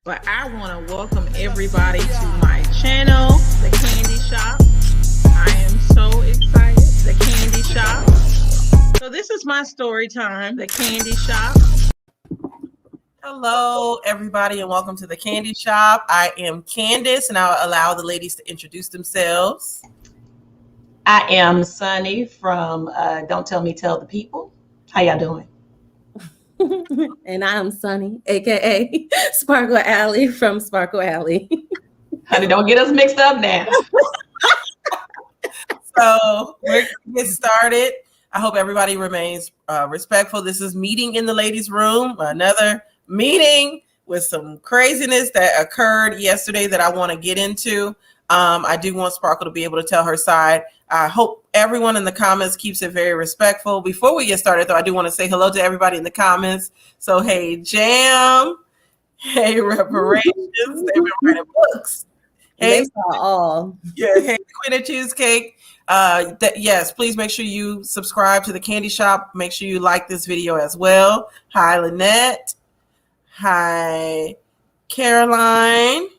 But I want to welcome everybody to my channel, The Candy Shop. I am so excited. The Candy Shop. So this is my story time, The Candy Shop. Hello, everybody, and welcome to The Candy Shop. I am Candace, and I'll allow the ladies to introduce themselves. I am Sunny from Don't Tell Me, Tell the People. How y'all doing? And I'm Sunny, aka Sparkle Alley from Sparkle Alley. Honey, don't get us mixed up now. So we're going to get started. I hope everybody remains respectful. This is Meeting in the Ladies' Room, another meeting with some craziness that occurred yesterday that I want to get into. I do want Sparkle to be able to tell her side. I hope everyone in the comments keeps it very respectful. Before we get started, though, I do want to say hello to everybody in the comments. So, hey, Jam. Hey, Reparations. They've been writing books. Hey, They saw all. yeah, hey, Queen of Cheesecake. Yes, please make sure you subscribe to The Candy Shop. Make sure you like this video as well. Hi, Lynette. Hi, Caroline.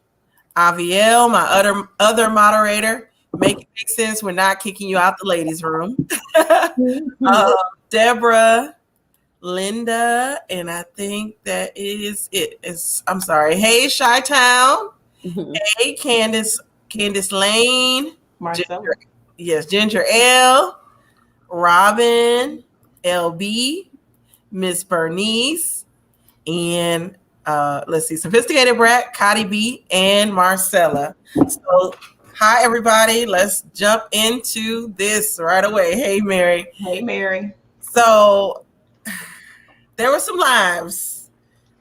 Aviel, my other moderator. Make it make sense. We're not kicking you out the ladies' room. Deborah, Linda, and I think that is it. I'm sorry. Hey, Chi-Town. Hey, Candace Lane. Ginger L. Robin, LB, Miss Bernice, and let's see, Sophisticated Brat, Cotty B, and Marcella. So, hi, everybody. Let's jump into this right away. Hey, Mary. Hey, Mary. So, there were some lives.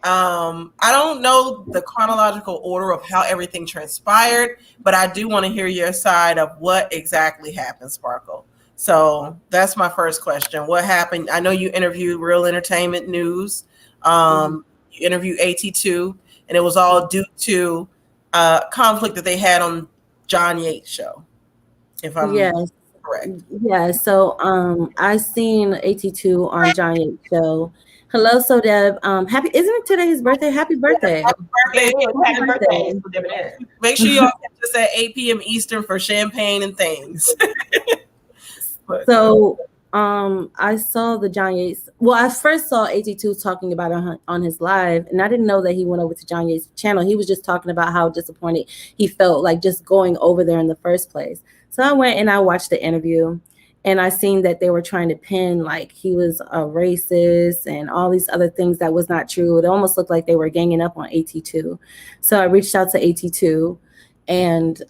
I don't know the chronological order of how everything transpired, but I do want to hear your side of what exactly happened, Sparkle. So, that's my first question. What happened? I know you interviewed Real Entertainment News. You interviewed AT2, and it was all due to conflict that they had on John Yates' show, if I'm correct. Yeah, so I seen AT2 on John Yates' show. Hello, So Deb. Isn't it today his birthday? Happy birthday. Happy birthday. Make sure you all catch us at 8 p.m. Eastern for champagne and things. So I saw the John Yates. Well, I first saw AT2 talking about it on his live, and I didn't know that he went over to John Yates' channel. He was just talking about how disappointed he felt like just going over there in the first place. So I went and I watched the interview, and I seen that they were trying to pin like he was a racist and all these other things that was not true. It almost looked like they were ganging up on AT2. So I reached out to AT2. And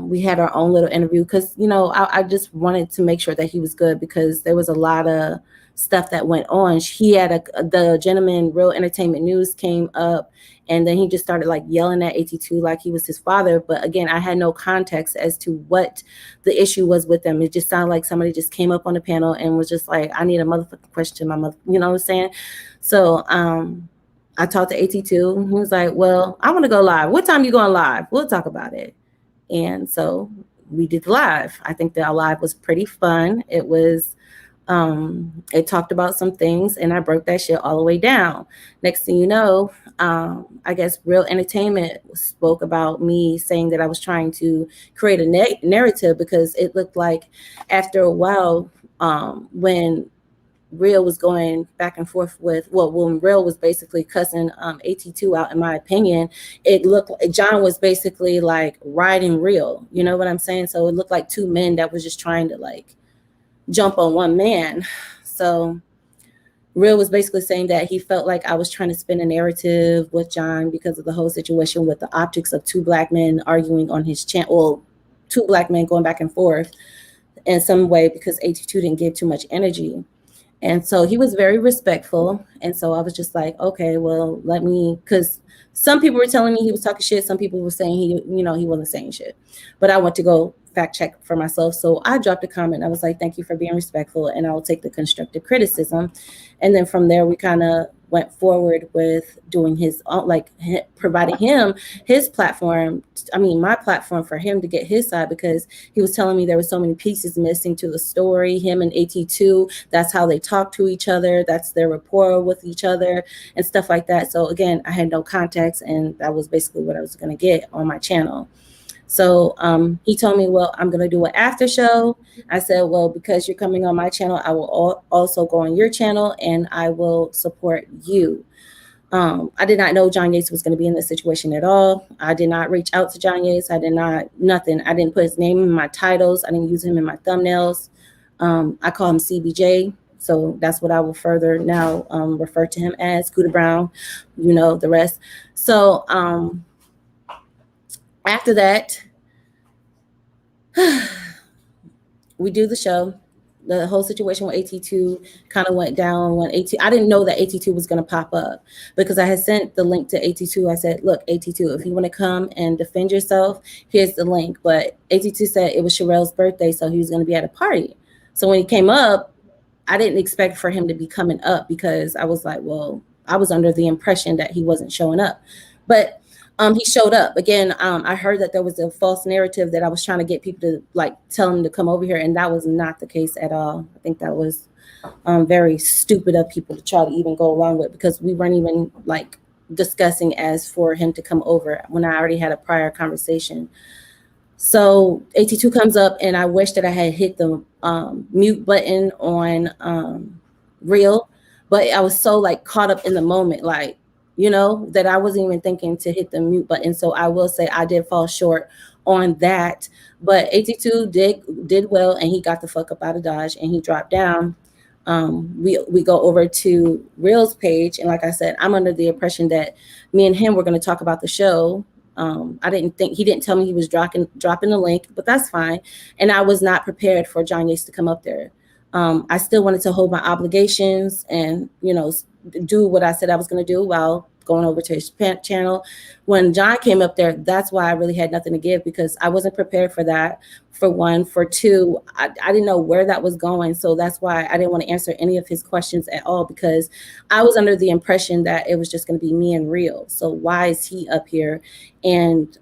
we had our own little interview because, you know, I just wanted to make sure that he was good because there was a lot of stuff that went on. He had the gentleman, Real Entertainment News, came up, and then he just started like yelling at AT2 like he was his father. But again, I had no context as to what the issue was with them. It just sounded like somebody just came up on the panel and was just like, I need a motherfucking question, my mother, you know what I'm saying? So I talked to AT2. He was like, well, I want to go live. What time you going live? We'll talk about it. And so we did live. I think that our live was pretty fun. It was, it talked about some things, and I broke that shit all the way down. Next thing you know, I guess Real Entertainment spoke about me saying that I was trying to create a narrative because it looked like after a while, when Real was going back and forth with, well, when Real was basically cussing AT2 out, in my opinion, it looked like John was basically like riding Real. You know what I'm saying? So it looked like two men that was just trying to like jump on one man. So Real was basically saying that he felt like I was trying to spin a narrative with John because of the whole situation with the optics of two black men arguing on his channel, well, two black men going back and forth in some way because AT2 didn't give too much energy. And so he was very respectful. And so I was just like, okay, well, let me, because some people were telling me he was talking shit. Some people were saying he wasn't saying shit. But I went to go fact check for myself. So I dropped a comment. I was like, thank you for being respectful, and I'll take the constructive criticism. And then from there, we kind of went forward with doing his, like, providing him his platform, my platform for him to get his side, because he was telling me there were so many pieces missing to the story. Him and AT2, that's how they talk to each other. That's their rapport with each other and stuff like that. So again, I had no context contacts, and that was basically what I was going to get on my channel. So he told me, well, I'm going to do an after show. I said, well, because you're coming on my channel, I will also go on your channel and I will support you. I did not know John Yates was going to be in this situation at all. I did not reach out to John Yates. I did not, nothing. I didn't put his name in my titles. I didn't use him in my thumbnails. I call him CBJ. So that's what I will further now refer to him as, Scooter Brown, you know, the rest. So after that, we do the show. The whole situation with AT2 kind of went down when I didn't know that AT2 was going to pop up because I had sent the link to AT2. I said, look, AT2, if you want to come and defend yourself, here's the link. But AT2 said it was Sherelle's birthday, so he was going to be at a party. So when he came up, I didn't expect for him to be coming up because I was like, well, I was under the impression that he wasn't showing up. But he showed up again. I heard that there was a false narrative that I was trying to get people to like tell him to come over here, and that was not the case at all. I think that was very stupid of people to try to even go along with, because we weren't even like discussing as for him to come over when I already had a prior conversation. So AT2 comes up, and I wish that I had hit the mute button on Reel, but I was so like caught up in the moment, like, you know, that I wasn't even thinking to hit the mute button. So I will say I did fall short on that. But AT2 did well, and he got the fuck up out of Dodge, and he dropped down. We go over to Reel's page, and like I said, I'm under the impression that me and him were going to talk about the show. I didn't think, he didn't tell me he was dropping the link, but that's fine. And I was not prepared for John Yates to come up there. I still wanted to hold my obligations and, you know, do what I said I was going to do while going over to his channel. When John came up there, that's why I really had nothing to give, because I wasn't prepared for that, for one. For two, I didn't know where that was going. So that's why I didn't want to answer any of his questions at all, because I was under the impression that it was just going to be me and Reel. So why is he up here? And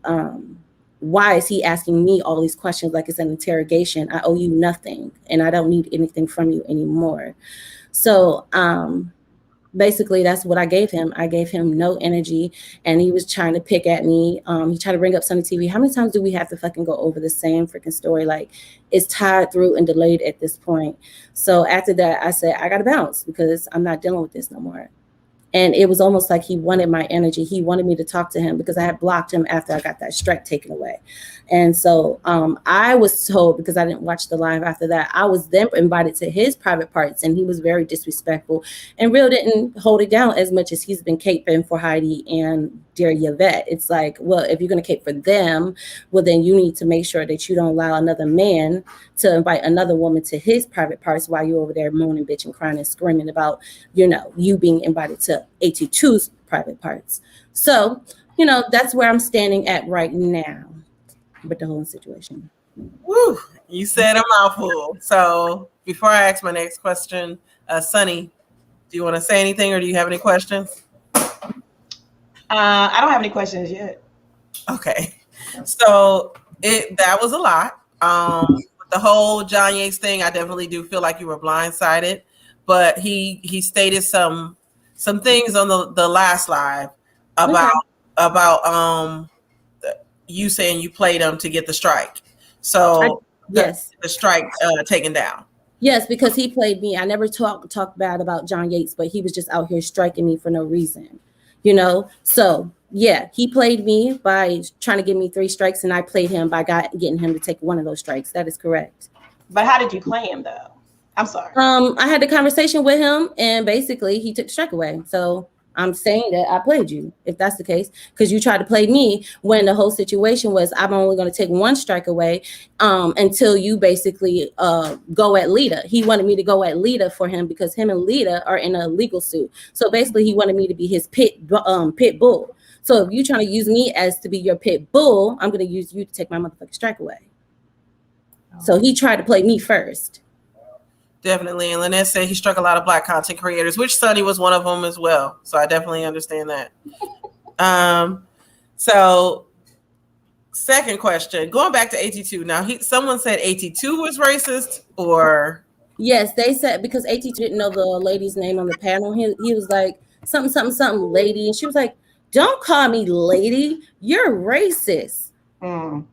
why is he asking me all these questions like it's an interrogation? I owe you nothing, and I don't need anything from you anymore. So basically, that's what I gave him. I gave him no energy, and he was trying to pick at me. He tried to bring up Sunny TV. How many times do we have to fucking go over the same freaking story? Like, it's tied through and delayed at this point. So after that, I said, I got to bounce because I'm not dealing with this no more. And it was almost like he wanted my energy. He wanted me to talk to him because I had blocked him after I got that strike taken away. And so I was told, because I didn't watch the live after that, I was then invited to his private parts, and he was very disrespectful. And Real didn't hold it down as much as he's been caping for Heidi and dear Yvette. It's like, well, if you're going to cape for them, well, then you need to make sure that you don't allow another man to invite another woman to his private parts while you're over there moaning, bitching, crying, and screaming about, you know, you being invited to AT2's private parts. So, you know, that's where I'm standing at right now with the whole situation. Woo, you said a mouthful. So before I ask my next question, Sunny, do you want to say anything, or do you have any questions? I don't have any questions yet. Okay. So that was a lot. The whole John Yates thing, I definitely do feel like you were blindsided, but he stated some things on the last live about you saying you played him to get the strike. So yes, the strike taken down. Yes, because he played me. I never talked bad about John Yates, but he was just out here striking me for no reason, you know? So yeah, he played me by trying to give me 3 strikes, and I played him by getting him to take one of those strikes. That is correct. But how did you play him though? I'm sorry. I had a conversation with him, and basically he took the strike away. So I'm saying that I played you, if that's the case, because you tried to play me when the whole situation was I'm only going to take 1 strike away until you basically go at Lita. He wanted me to go at Lita for him because him and Lita are in a legal suit. So basically he wanted me to be his pit bull. So if you're trying to use me as to be your pit bull, I'm going to use you to take my motherfucking strike away. So he tried to play me first. Definitely. And Lynette said he struck a lot of Black content creators, which Sunny was one of them as well. So I definitely understand that. So second question, going back to AT2. Now, someone said AT2 was racist, or? Yes, they said, because AT2 didn't know the lady's name on the panel. He was like, something lady. And she was like, Don't call me lady. You're racist. Mm.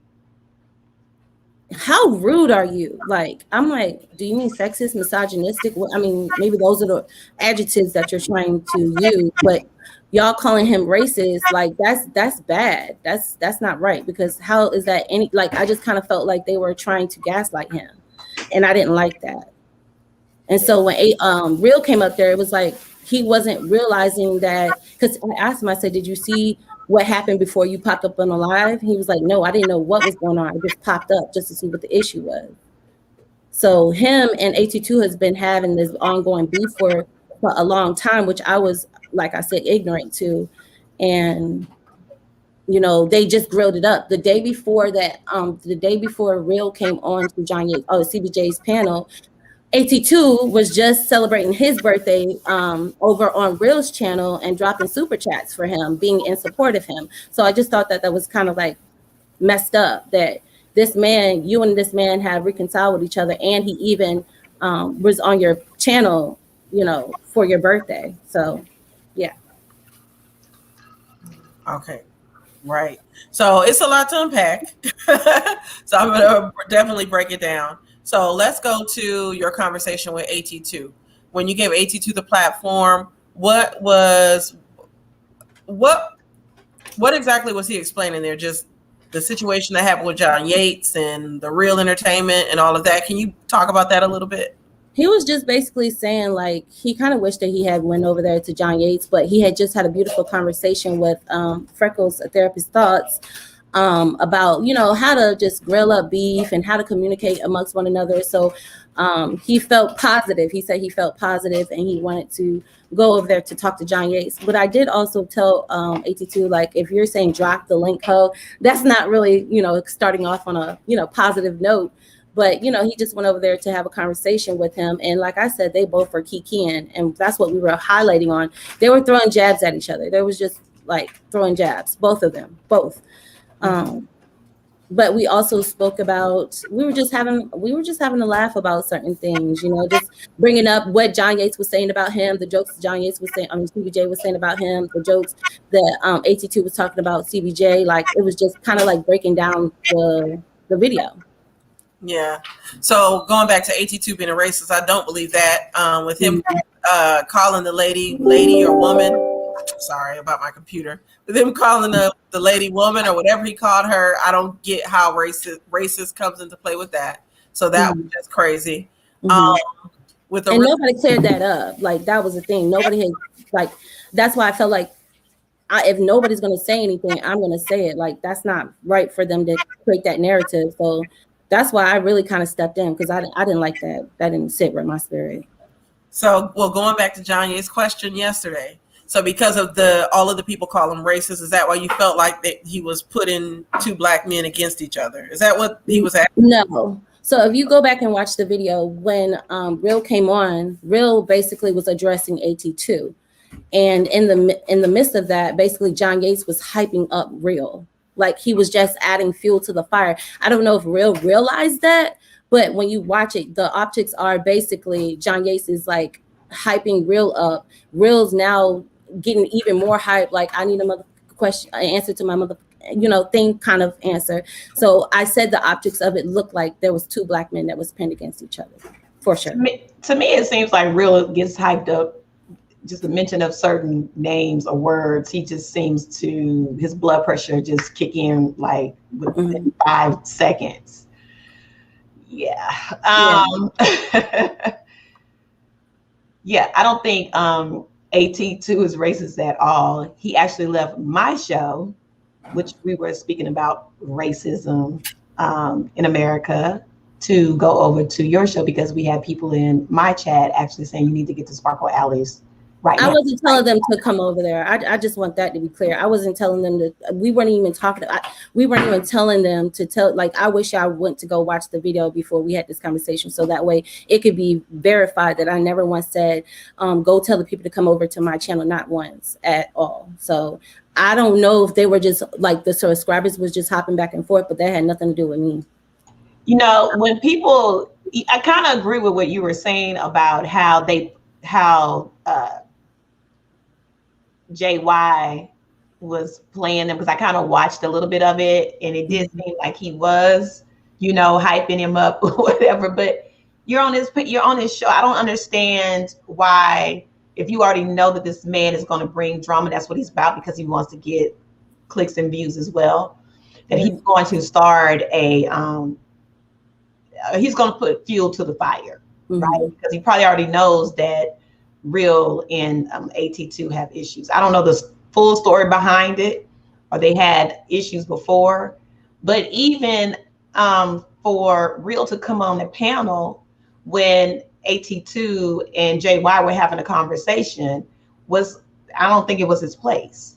How rude are you? Like, I'm like, do you mean sexist, misogynistic? Well, I mean, maybe those are the adjectives that you're trying to use, but y'all calling him racist, like that's bad. That's not right, because how is that any, like, I just kind of felt like they were trying to gaslight him, and I didn't like that. And so when Real came up there, it was like he wasn't realizing that, because I asked him, I said, did you see what happened before you popped up on the live? He was like, no, I didn't know what was going on. I just popped up just to see what the issue was. So him and AT2 has been having this ongoing beef for a long time, which I was, like I said, ignorant to. And they just grilled it up the day before that. The day before Real came on to CBJ's panel, AT2 was just celebrating his birthday over on Real's channel and dropping super chats for him, being in support of him. So I just thought that was kind of like messed up, that you and this man have reconciled with each other, and he even was on your channel, for your birthday. So, yeah. Okay. Right. So it's a lot to unpack. So I'm going to definitely break it down. So let's go to your conversation with AT2. When you gave AT2 the platform, what exactly was he explaining there? Just the situation that happened with John Yates and the Real entertainment and all of that. Can you talk about that a little bit? He was just basically saying, like, he kind of wished that he had went over there to John Yates, but he had just had a beautiful conversation with Freckles, a Therapist Thoughts, about, how to just grill up beef and how to communicate amongst one another. So he felt positive. He said he felt positive and he wanted to go over there to talk to John Yates. But I did also tell AT2, like, if you're saying drop the link ho, that's not really, starting off on a, positive note. But, he just went over there to have a conversation with him. And like I said, they both were kikiing. And that's what we were highlighting on. They were throwing jabs at each other. There was just like throwing jabs, both of them, both. But we also spoke about, we were just having a laugh about certain things, just bringing up what John Yates was saying about him, the jokes John Yates was saying, CBJ was saying about him, the jokes that AT2 was talking about CBJ. Like, it was just kind of like breaking down the video. Yeah. So going back to AT2 being a racist, I don't believe that. With him calling the lady or woman, sorry about my computer. With him calling the lady woman or whatever he called her, I don't get how racist comes into play with that. So that was just crazy. With the nobody cleared that up. Like, that was the thing. Nobody had, like, that's why I felt like if nobody's going to say anything, I'm going to say it. Like, that's not right for them to create that narrative. So that's why I really kind of stepped in, because I didn't like that. That didn't sit with my spirit. So, well, going back to John Yates' question yesterday. So because of all of the people call him racist, is that why you felt like that he was putting two black men against each other? Is that what he was asking? No. So if you go back and watch the video, when Real came on, Real basically was addressing AT2. And in the midst of that, basically John Yates was hyping up Real. Like, he was just adding fuel to the fire. I don't know if Real realized that, but when you watch it, the optics are basically John Yates is like hyping Real up. Real's now getting even more hype. Like, I need an answer to my mother, thing kind of answer. So I said the optics of it looked like there was two black men that was pinned against each other, for sure. To me, it seems like Real gets hyped up. Just the mention of certain names or words, he just seems to, his blood pressure just kick in like within 5 seconds. Yeah. Yeah, I don't think AT2 is racist at all. He actually left my show, which we were speaking about racism in America, to go over to your show because we had people in my chat actually saying you need to get to Sparkle Alleys. Right. I wasn't telling them to come over there. I just want that to be clear. I wasn't telling them to. We weren't even talking. We weren't even telling them to tell. Like, I wish I went to go watch the video before we had this conversation, so that way it could be verified that I never once said, "Go tell the people to come over to my channel." Not once at all. So I don't know if they were just like the subscribers was just hopping back and forth, but that had nothing to do with me. When people, I kind of agree with what you were saying about how JY was playing them, because I kind of watched a little bit of it, and it did seem like he was, hyping him up or whatever. But you're on his show. I don't understand why, if you already know that this man is going to bring drama, that's what he's about, because he wants to get clicks and views as well, that he's going to start he's going to put fuel to the fire, right? Because he probably already knows that Real and AT2 have issues. I don't know the full story behind it, or they had issues before, but even for Real to come on the panel when AT2 and JY were having a conversation I don't think it was his place.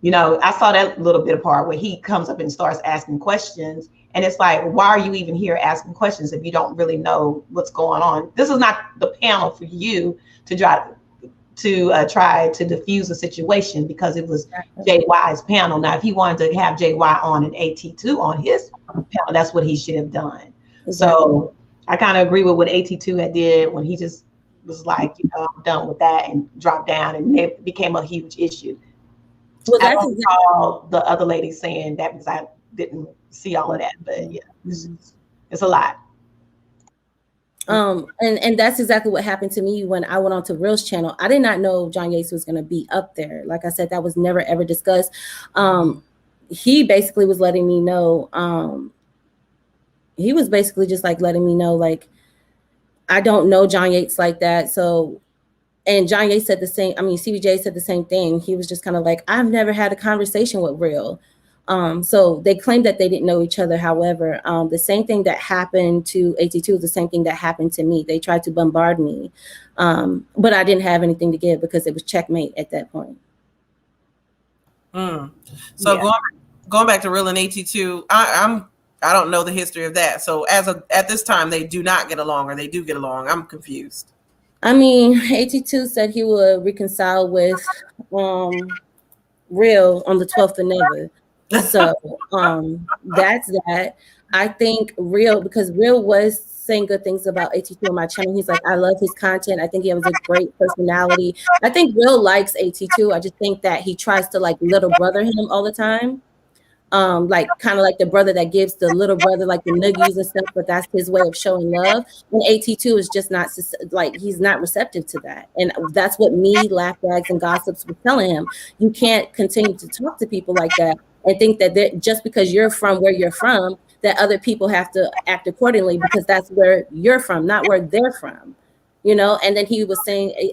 I saw that little bit of part where he comes up and starts asking questions, and it's like, why are you even here asking questions if you don't really know what's going on? This is not the panel for you to try to diffuse the situation, because it was JY's panel. Now, if he wanted to have JY on and AT2 on his panel, that's what he should have done. Exactly. So I kind of agree with what AT2 had did when he just was like, I'm done with that, and dropped down, and it became a huge issue. Well, I don't recall the other lady saying that, because I didn't see all of that, but yeah, it's a lot. And that's exactly what happened to me when I went on to Real's channel. I did not know John Yates was going to be up there. Like I said, that was never ever discussed. He basically was letting me know, he was basically just like letting me know, like, I don't know John Yates like that. So, and John Yates said the same, CBJ said the same thing. He was just kind of like, I've never had a conversation with Real. So they claimed that they didn't know each other. However, the same thing that happened to AT2 is the same thing that happened to me. They tried to bombard me, but I didn't have anything to give, because it was checkmate at that point. So yeah. going back to Real and AT2, I don't know the history of that. So at this time, they do not get along, or they do get along. I'm confused. AT2 said he would reconcile with Real on the 12th of Never. So that's that. I think because Real was saying good things about AT2 on my channel. He's like, I love his content. I think he has a great personality. I think Real likes AT2. I just think that he tries to like little brother him all the time. Like kind of like the brother that gives the little brother like the nuggies and stuff, but that's his way of showing love. And AT2 is just not like, he's not receptive to that. And that's what me, Laugh Bags, and Gossips were telling him. You can't continue to talk to people like that and think that just because you're from where you're from, that other people have to act accordingly, because that's where you're from, not where they're from. And then he was saying,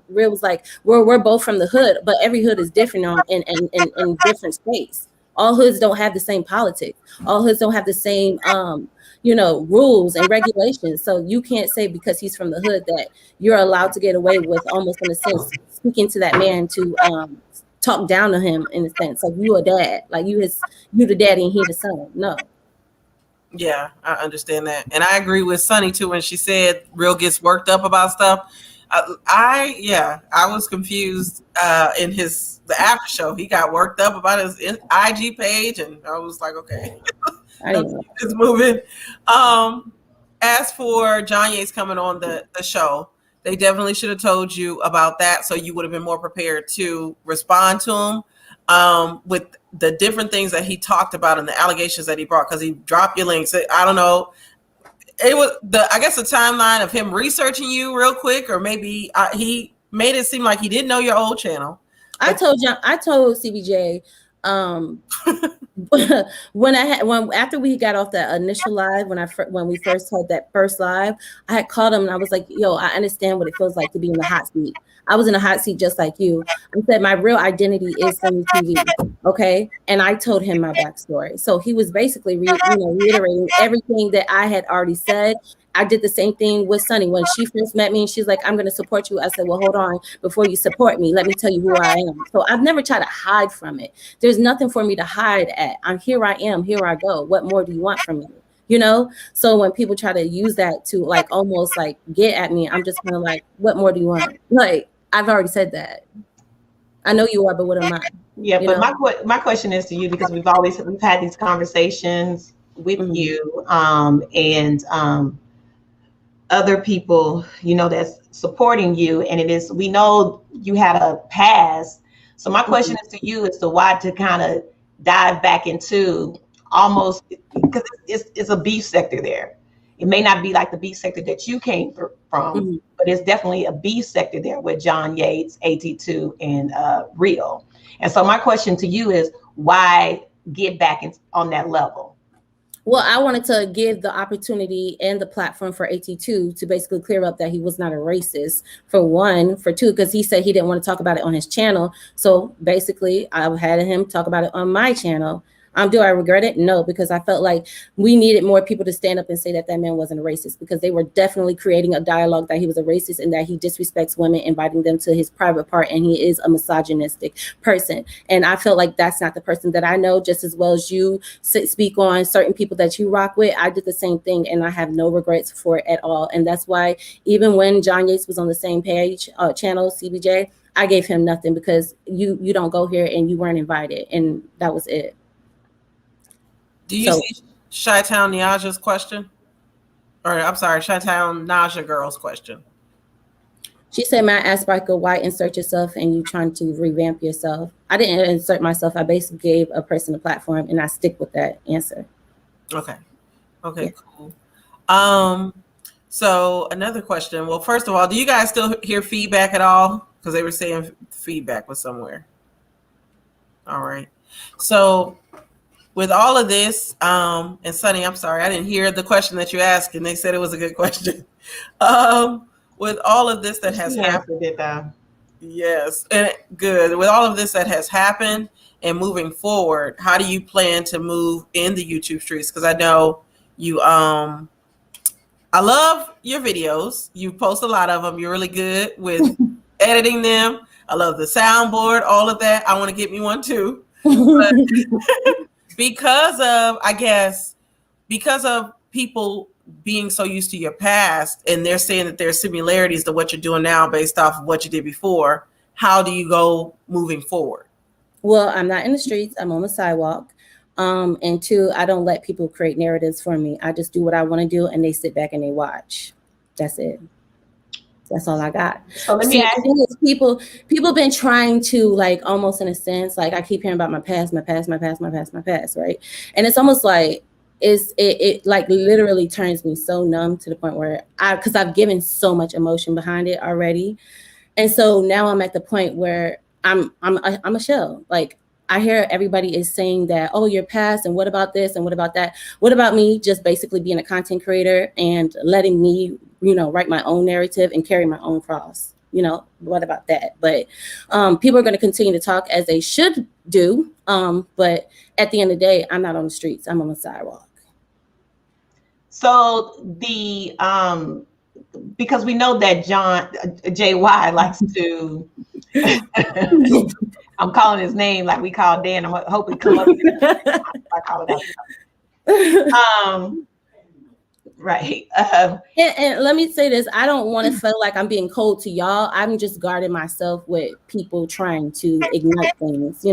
Real was like, we're both from the hood, but every hood is different in different states. All hoods don't have the same politics. All hoods don't have the same, rules and regulations. So you can't say because he's from the hood that you're allowed to get away with, almost in a sense, speaking to that man to talk down to him, in a sense. Like, you a dad, like you the daddy and he the son. No. Yeah, I understand that. And I agree with Sunny too when she said Real gets worked up about stuff. I was confused in the after show. He got worked up about his IG page, and I was like, okay, it's moving. As for John Yates coming on the show, they definitely should have told you about that, so you would have been more prepared to respond to him with the different things that he talked about and the allegations that he brought, because he dropped your links. I don't know. It was the timeline of him researching you real quick, or maybe he made it seem like he didn't know your old channel. I told CBJ after we got off that initial live, when we first had that first live, I had called him and I was like, yo, I understand what it feels like to be in the hot seat. I was in a hot seat just like you. I said my real identity is Sunny TV, okay? And I told him my backstory. So he was basically reiterating everything that I had already said. I did the same thing with Sunny. When she first met me and she's like, I'm going to support you. I said, well, hold on. Before you support me, let me tell you who I am. So I've never tried to hide from it. There's nothing for me to hide at. Here I am. Here I go. What more do you want from me? So when people try to use that to like almost like get at me, I'm just kind of like, what more do you want? Like, I've already said that. I know you are, but what am I? Yeah, but my question is to you, because we've had these conversations with you and other people, that's supporting you, and we know you had a past, So my question is to you as to why to kind of dive back into almost, because it's a beef sector there. It may not be like the beef sector that you came from, but it's definitely a beef sector there with John Yates, AT2, and Real. And so my question to you is, why get back on that level? Well, I wanted to give the opportunity and the platform for AT2 to basically clear up that he was not a racist, for one. For two, because he said he didn't want to talk about it on his channel. So basically, I had him talk about it on my channel. Do I regret it? No, because I felt like we needed more people to stand up and say that that man wasn't a racist, because they were definitely creating a dialogue that he was a racist and that he disrespects women, inviting them to his private part, and he is a misogynistic person. And I felt like that's not the person that I know, just as well as you speak on certain people that you rock with. I did the same thing, and I have no regrets for it at all. And that's why even when John Yates was on the same page, channel, CBJ, I gave him nothing, because you don't go here and you weren't invited, and that was it. Do you see Chi-Town Niaja's question? Or I'm sorry, Chi-Town Naja girl's question. She said, "May I ask, Michael, why insert yourself and you trying to revamp yourself?" I didn't insert myself. I basically gave a person a platform, and I stick with that answer. Okay. Okay, cool. So another question. Well, first of all, do you guys still hear feedback at all? Because they were saying feedback was somewhere. All right. So with all of this, and Sunny, I'm sorry, I didn't hear the question that you asked, and they said it was a good question. With all of this that has happened, yes, and good. With all of this that has happened and moving forward, how do you plan to move in the YouTube streets? Because I know you, I love your videos. You post a lot of them. You're really good with editing them. I love the soundboard, all of that. I want to get me one too. But because of people being so used to your past, and they're saying that there's similarities to what you're doing now based off of what you did before, how do you go moving forward? Well, I'm not in the streets. I'm on the sidewalk. And two, I don't let people create narratives for me. I just do what I want to do, and they sit back and they watch. That's it. That's all I got. So let me ask you, people been trying to, like, almost in a sense, like, I keep hearing about my past, right? And it's almost like it like literally turns me so numb to the point where because I've given so much emotion behind it already. And so now I'm at the point where I'm a shell. Like, I hear everybody is saying that, oh, your past, and what about this, and what about that? What about me just basically being a content creator and letting me, write my own narrative and carry my own cross? What about that? But people are going to continue to talk, as they should do. But at the end of the day, I'm not on the streets. I'm on the sidewalk. So because we know that JY likes to, I'm calling his name like we call Dan. I'm hoping come up. I call it out. Right. And let me say this: I don't want to feel like I'm being cold to y'all. I'm just guarding myself with people trying to ignite things.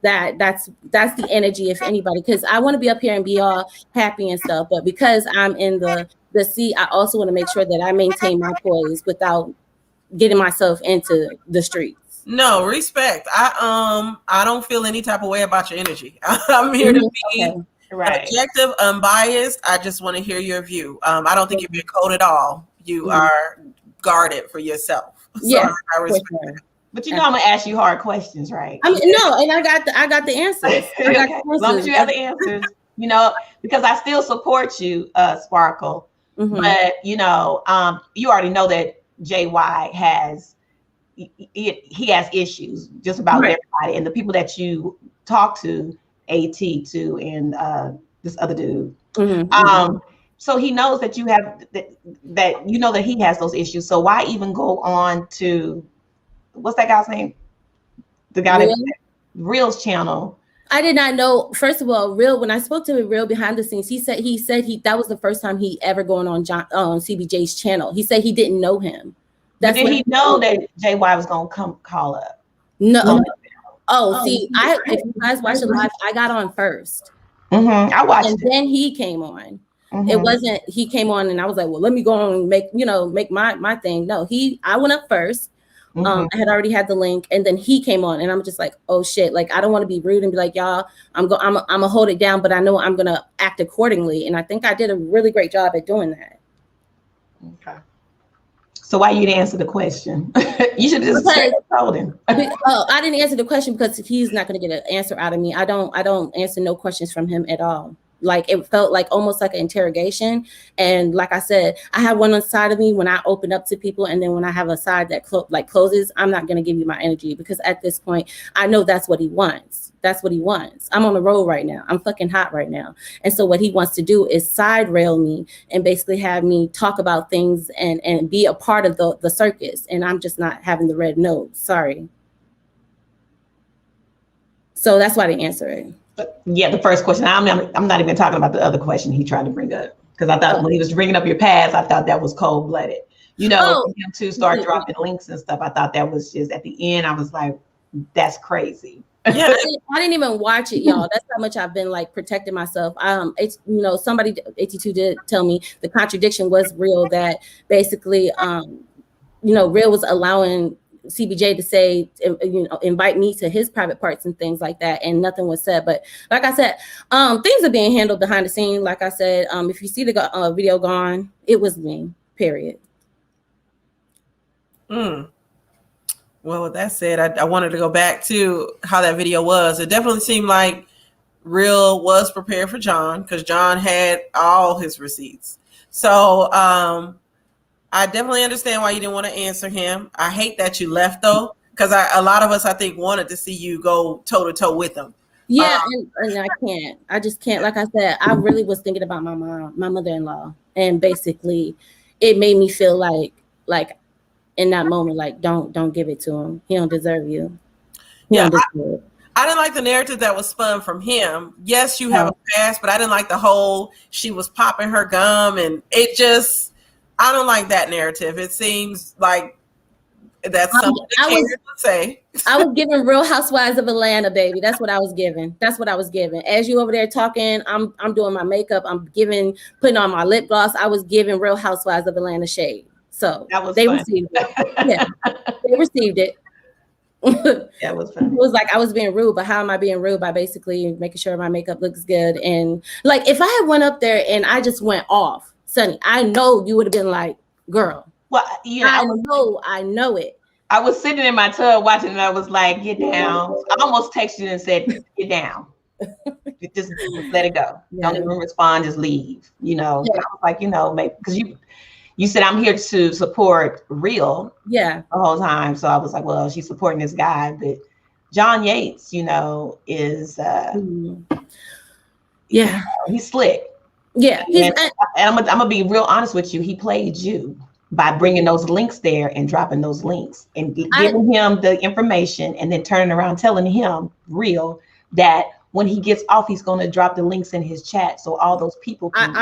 That's the energy, if anybody, because I want to be up here and be all happy and stuff. But because I'm in the seat, I also want to make sure that I maintain my poise without getting myself into the streets. No, respect. I don't feel any type of way about your energy. I'm here to be objective, unbiased. I just want to hear your view. I don't think you're being cold at all. You are guarded for yourself. So yeah, I respect that. But I'm gonna ask you hard questions, right? No, and I got the answers. As long as you have the answers, because I still support you, Sparkle. But you already know that JY has issues just about everybody, and the people that you talk to, AT2 and this other dude. So he knows that you have that he has those issues. So why even go on to what's that guy's name? The guy that Real's channel. I did not know. First of all, Real, when I spoke to Real behind the scenes, he said that was the first time he ever going on CBJ's channel. He said he didn't know him. Did he know that JY was gonna come call up? No. See, if you guys watch the live, I got on first. I watched and then he came on. It wasn't he came on and I was like, well, let me go on and make my thing. No, I went up first. I had already had the link, and then he came on, and I'm just like, oh shit, like I don't want to be rude and be like, y'all, I'm gonna hold it down, but I know I'm gonna act accordingly, and I think I did a really great job at doing that. Okay. So why you didn't answer the question? You should have just told him. I didn't answer the question because he's not going to get an answer out of me. I don't answer no questions from him at all. Like it felt like almost like an interrogation. And like I said, I have one side of me when I open up to people, and then when I have a side that closes, I'm not going to give you my energy, because at this point, I know that's what he wants. That's what he wants. I'm on the road right now. I'm fucking hot right now. And so what he wants to do is side rail me and basically have me talk about things and be a part of the circus. And I'm just not having the red nose. Sorry. So that's why I didn't answer it. Yeah, the first question. I'm not even talking about the other question he tried to bring up, because I thought when he was bringing up your past, I thought that was cold blooded. You know, for him to start dropping links and stuff. I thought that was just at the end. I was like, that's crazy. Yeah, I didn't even watch it, y'all. That's how much I've been like protecting myself. It's, you know, somebody 82 did tell me the contradiction was real, that basically, you know, Real was allowing CBJ to say, you know, invite me to his private parts and things like that, and nothing was said. But like I said, things are being handled behind the scene. Like I said, if you see the video gone, it was me. Period. Well, with that said, I wanted to go back to how that video was. It definitely seemed like Real was prepared for John, because John had all his receipts. So I definitely understand why you didn't want to answer him. I hate that you left, though, because a lot of us, I think, wanted to see you go toe-to-toe with him. Yeah, and I can't. I just can't. Like I said, I really was thinking about my mom, my mother-in-law, and basically it made me feel like in that moment, like, don't give it to him. He don't deserve you. I didn't like the narrative that was spun from him. Yes, you have a past, but I didn't like the whole she was popping her gum, and it just, I don't like that narrative. It seems like that's something the Karen would say. I was giving Real Housewives of Atlanta, baby. That's what I was giving. That's what I was giving. As you over there talking, I'm doing my makeup. I'm putting on my lip gloss. I was giving Real Housewives of Atlanta shade. So they received it. Yeah, they received it. That was fun. It was like I was being rude, but how am I being rude? By basically making sure my makeup looks good. And like, if I had went up there and I just went off, Sonny, I know you would have been like, girl. Well, you know, I know it. I was sitting in my tub watching, and I was like, get down. I almost texted you and said, get down. just let it go. Yeah. Don't even respond, just leave. You know, I was like, you know, maybe because you said I'm here to support Real. Yeah. The whole time. So I was like, well, she's supporting this guy, but John Yates, you know, is he's slick. Yeah. And I'm gonna be real honest with you. He played you by bringing those links there and dropping those links and giving him the information, and then turning around telling him, Real, that when he gets off, he's going to drop the links in his chat so all those people can.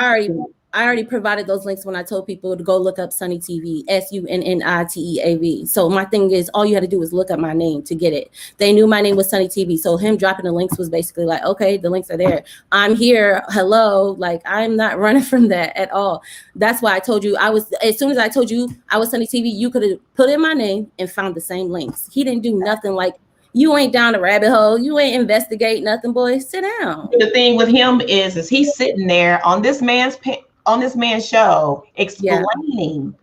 I already provided those links when I told people to go look up Sunny TV, SUNNITEAV. So my thing is, all you had to do was look up my name to get it. They knew my name was Sunny TV. So him dropping the links was basically like, okay, the links are there. I'm here. Hello. Like, I'm not running from that at all. That's why I told you as soon as I told you I was Sunny TV, you could have put in my name and found the same links. He didn't do nothing. Like, you ain't down the rabbit hole. You ain't investigate nothing, boy. Sit down. The thing with him is he's sitting there on this man's show explaining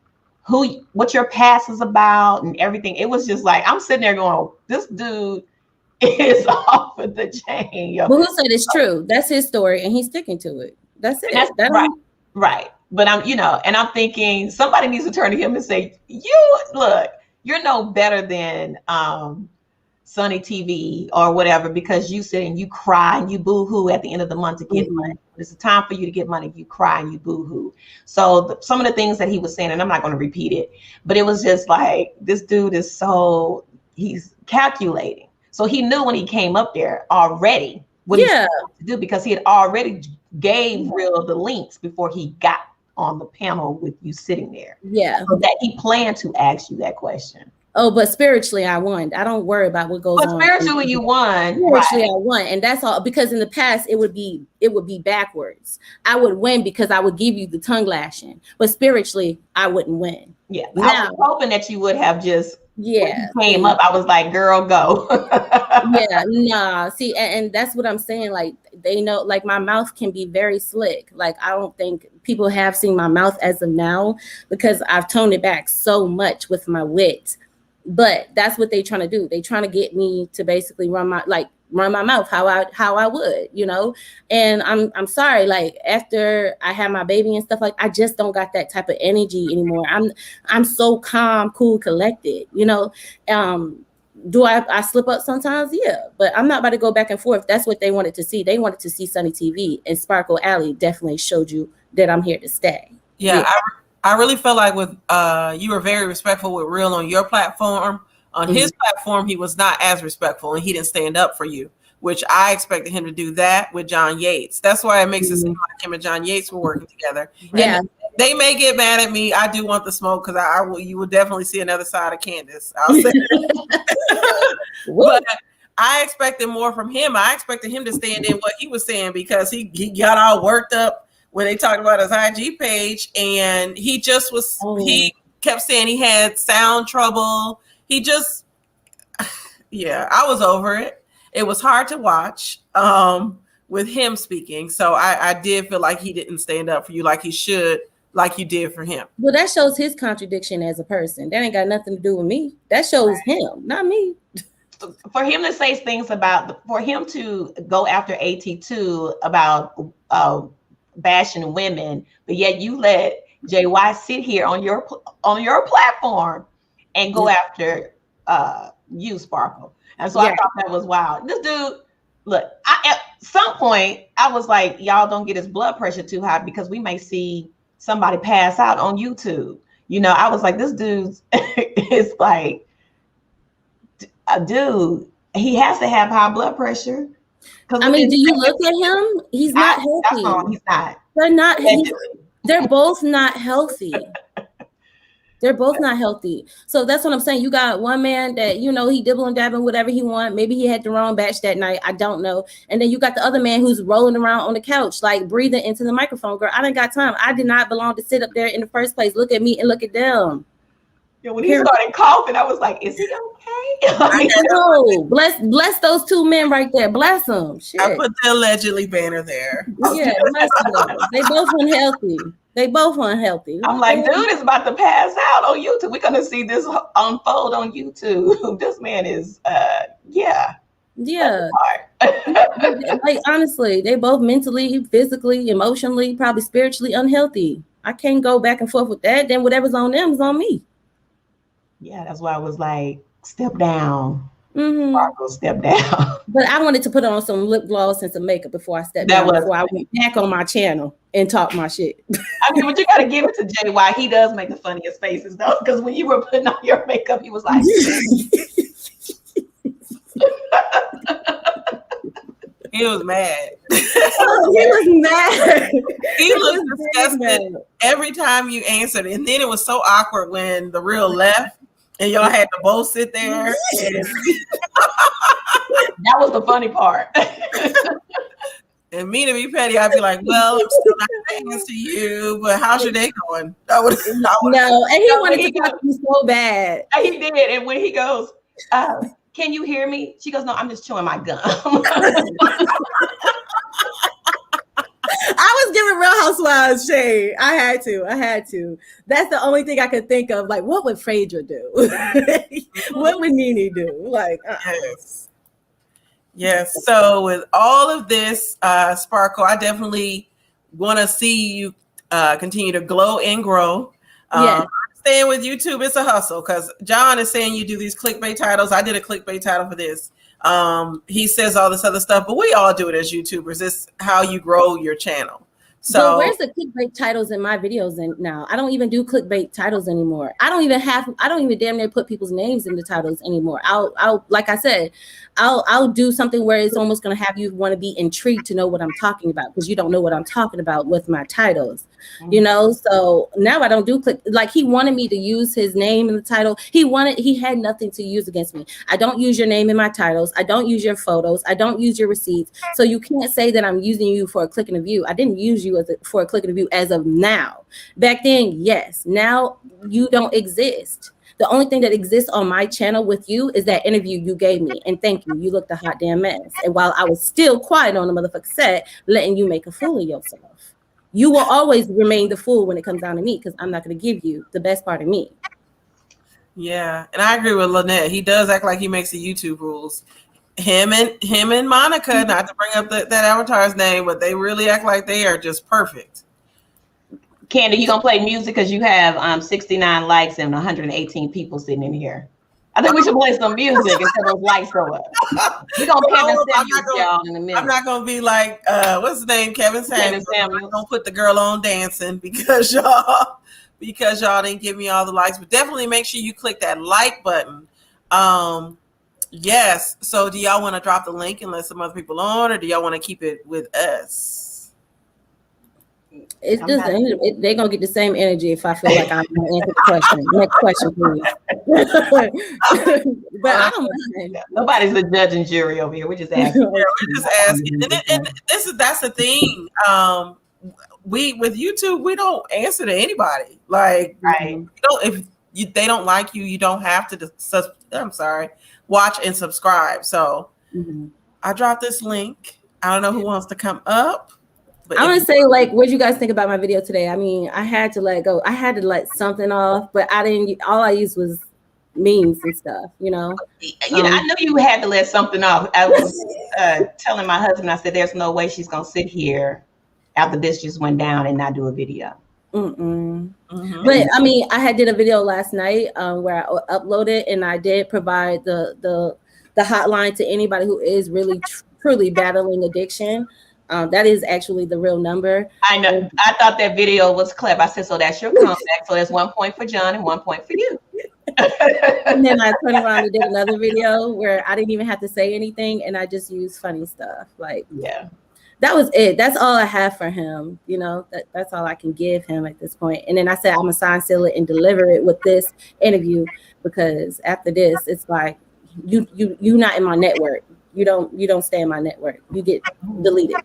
what your past is about and everything. It was just like, I'm sitting there going, this dude is off of the chain. Yo. Well, who said it's true? That's his story, and he's sticking to it. That's it. That's right. But I'm thinking somebody needs to turn to him and say, you're no better than Sunny TV or whatever, because you sit and you cry and you boo-hoo at the end of the month to get money. It's a time for you to get money. You cry and you boo-hoo. So some of the things that he was saying, and I'm not going to repeat it, but it was just like, this dude is he's calculating. So he knew when he came up there already what he was to do, because he had already gave Real the links before he got on the panel with you sitting there. Yeah. So that he planned to ask you that question. Oh, but spiritually, I won. I don't worry about what goes on. But spiritually, you won. Spiritually, I won, and that's all. Because in the past, it would be backwards. I would win because I would give you the tongue lashing, but spiritually, I wouldn't win. Yeah. Now, I was hoping that you would have just Yeah. Came up, I was like, girl, go. Yeah, nah. See, and that's what I'm saying. Like they know, like my mouth can be very slick. Like I don't think people have seen my mouth as of now because I've toned it back so much with my wit. But that's what they trying to do. They trying to get me to basically run my mouth how I would, you know. And I'm sorry, like after I had my baby and stuff, like I just don't got that type of energy anymore. I'm so calm, cool, collected, you know. Do I slip up sometimes? Yeah, but I'm not about to go back and forth. That's what they wanted to see. They wanted to see Sunny TV, and Sparkle Alley definitely showed you that I'm here to stay. Yeah, I really felt like with you were very respectful with Real on your platform. On his platform, he was not as respectful, and he didn't stand up for you, which I expected him to do that with John Yates. That's why it makes it seem like him and John Yates were working together. Yeah. And they may get mad at me. I do want the smoke because you will definitely see another side of Candace. I'll say but I expected more from him. I expected him to stand in what he was saying because he got all worked up when they talked about his IG page, and he just was he kept saying he had sound trouble. He just yeah, I was over it. It was hard to watch with him speaking. So I did feel like he didn't stand up for you like he should, like you did for him. Well, that shows his contradiction as a person. That ain't got nothing to do with me. That shows him, not me. For him to say things about, for him to go after AT2 about bashing women, but yet you let JY sit here on your platform and go after you, Sparkle. And so I thought that was wild. This dude, look, at some point I was like, y'all don't get his blood pressure too high because we may see somebody pass out on YouTube. You know, I was like, this dude's is like, dude, he has to have high blood pressure. I mean, do you look at him? He's not healthy. He's not. They're not. They're both not healthy. They're both not healthy. So that's what I'm saying. You got one man that, you know, he dibble and dabbing whatever he want. Maybe he had the wrong batch that night. I don't know. And then you got the other man who's rolling around on the couch, like breathing into the microphone. Girl, I didn't got time. I did not belong to sit up there in the first place. Look at me and look at them. Yeah, when he started coughing, I was like, is he okay? No, bless those two men right there. Bless them. Shit. I put the allegedly banner there. Yeah, bless them. They both unhealthy. They both unhealthy. I'm like, dude is about to pass out on YouTube. We're gonna see this unfold on YouTube. This man is yeah. Like honestly, they both mentally, physically, emotionally, probably spiritually unhealthy. I can't go back and forth with that. Then whatever's on them is on me. Yeah, that's why I was like, step down. Sparkle, step down. But I wanted to put on some lip gloss and some makeup before I stepped down. Before I went back on my channel and talk my shit. I mean, but you got to give it to JY. He does make the funniest faces though, because when you were putting on your makeup, he was like, he was mad. He was mad. He looked disgusted every time you answered, and then it was so awkward when the Real left. And y'all had to both sit there. That was the funny part. And me to be petty, I'd be like, well, I'm still not saying this to you, but how's your day going? No, and he wanted to talk to me so bad. He did. And when he goes, can you hear me? She goes, no, I'm just chewing my gum. I was giving Real Housewives shade. I had to. That's the only thing I could think of. Like, what would Phaedra do? What would Nene do? Like, Yes. So with all of this, Sparkle, I definitely want to see you continue to glow and grow. Staying with YouTube, it's a hustle because John is saying you do these clickbait titles. I did a clickbait title for this. He says all this other stuff, but we all do it as YouTubers. It's how you grow your channel. So where's the clickbait titles in my videos now? I don't even do clickbait titles anymore. I don't even damn near put people's names in the titles anymore. I'll like I said, I'll do something where it's almost going to have you want to be intrigued to know what I'm talking about because you don't know what I'm talking about with my titles, you know? So now I don't do like he wanted me to use his name in the title. He had nothing to use against me. I don't use your name in my titles. I don't use your photos. I don't use your receipts. So you can't say that I'm using you for a click and a view. I didn't use you for a click and a view as of now. Back then, yes. Now you don't exist. The only thing that exists on my channel with you is that interview you gave me. And thank you. You looked a hot damn mess. And while I was still quiet on the motherfucker set, letting you make a fool of yourself. You will always remain the fool when it comes down to me, because I'm not going to give you the best part of me. Yeah, and I agree with Lynette. He does act like he makes the YouTube rules. Him and Monica, not to bring up that avatar's name, but they really act like they are just perfect. Candy, you gonna play music because you have 69 likes and 118 people sitting in here. I think we should play some music until those likes go up. We're gonna Kevin Samuels y'all in a minute. I'm not gonna be like what's his name, Kevin Samuels. I'm gonna put the girl on dancing because y'all didn't give me all the likes. But definitely make sure you click that like button. Yes. So do y'all want to drop the link and let some other people on, or do y'all want to keep it with us? It's just they're gonna get the same energy if I feel like I'm gonna answer the question. Next question, please. But I don't mind. Nobody's the judge and jury over here. We're just asking. Yeah, we're just asking. And that's the thing. We with YouTube, we don't answer to anybody. Like, right. They don't like you, you don't have to watch and subscribe. So I dropped this link. I don't know who wants to come up. But I want to say, like, what did you guys think about my video today? I mean, I had to let go. I had to let something off, but I didn't. All I used was memes and stuff, you know. I know you had to let something off. I was telling my husband, I said, "There's no way she's gonna sit here after this just went down and not do a video." But I mean, I did a video last night where I uploaded, and I did provide the hotline to anybody who is really truly battling addiction. That is actually the real number. I know. I thought that video was clever. I said, so that's your comeback. So there's 1 point for John and 1 point for you. And then I turned around and did another video where I didn't even have to say anything, and I just used funny stuff. Like, yeah, that was it. That's all I have for him. You know, that's all I can give him at this point. And then I said I'm gonna sign, seal it, and deliver it with this interview, because after this, it's like you not in my network. You don't stay in my network. You get deleted.